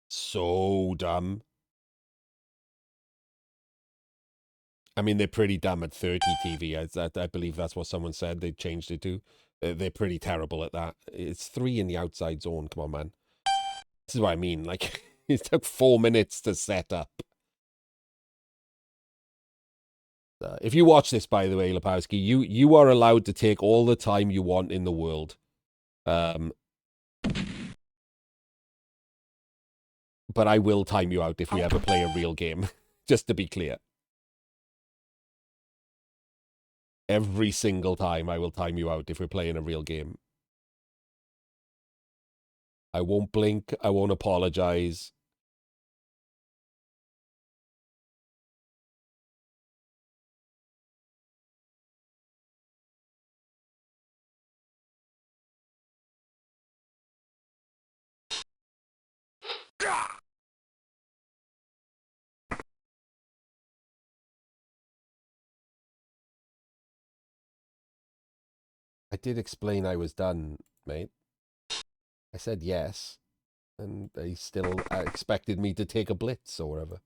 So dumb. I mean, they're pretty dumb at 30 TV. I believe that's what someone said. They changed it to. They're pretty terrible at that. It's 3 in the outside zone. Come on, man. This is what I mean. Like, it took 4 minutes to set up. If you watch this, by the way, Lepowski, you are allowed to take all the time you want in the world. Um, but I will time you out if we ever play a real game. Just to be clear. Every single time I will time you out if we're playing a real game. I won't blink. I won't apologize. I did explain I was done, mate. I said yes, and they still expected me to take a blitz or whatever.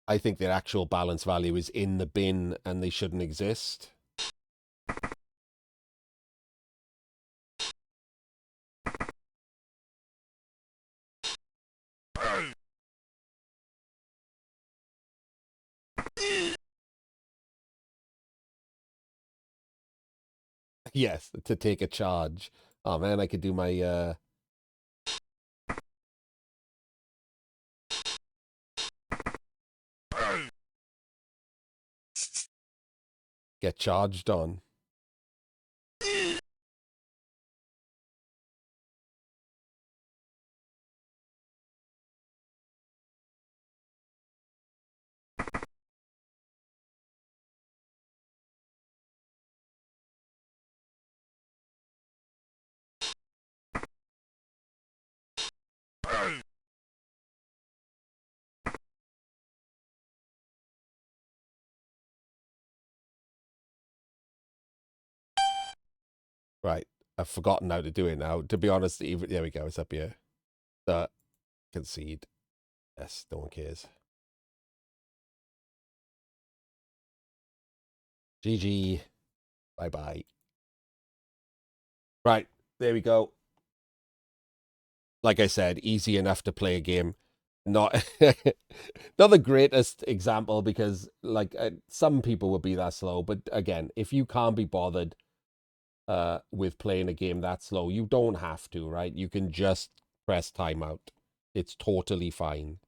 I think their actual balance value is in the bin and they shouldn't exist. Yes, to take a charge. Oh man, I could do my Get charged on. Right. I've forgotten how to do it now. To be honest, even there we go. It's up here. Concede. Yes, no one cares. GG. Bye-bye. Right. There we go. Like I said, easy enough to play a game. Not not the greatest example because like some people would be that slow. But again, if you can't be bothered with playing a game that slow, you don't have to, right? You can just press timeout. It's totally fine.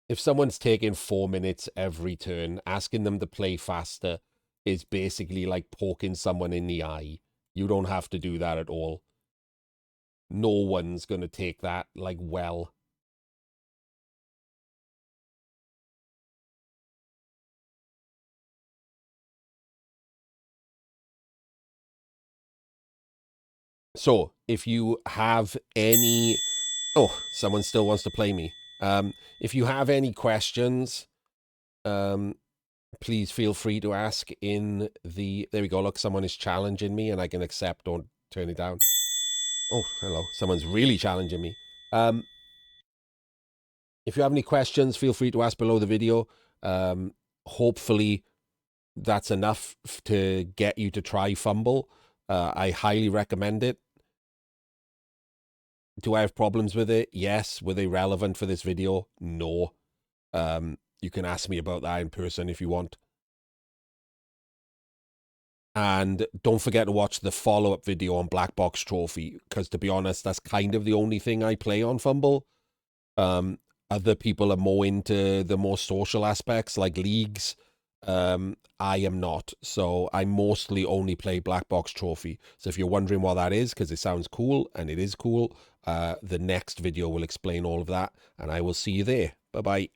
If someone's taking 4 minutes every turn, asking them to play faster is basically like poking someone in the eye. You don't have to do that at all. No one's going to take that like well. So if you have any, oh, someone still wants to play me. If you have any questions, please feel free to ask in the, there we go. Look, someone is challenging me and I can accept or turn it down. Oh, hello. Someone's really challenging me. If you have any questions, feel free to ask below the video. Hopefully that's enough to get you to try Fumble. I highly recommend it. Do I have problems with it? Yes. Were they relevant for this video? No. You can ask me about that in person if you want. And don't forget to watch the follow-up video on Black Box Trophy, because to be honest, that's kind of the only thing I play on Fumble. Other people are more into the more social aspects, like leagues. I am not. So I mostly only play Black Box Trophy. So if you're wondering what that is, because it sounds cool, and it is cool, the next video will explain all of that, and I will see you there. Bye-bye.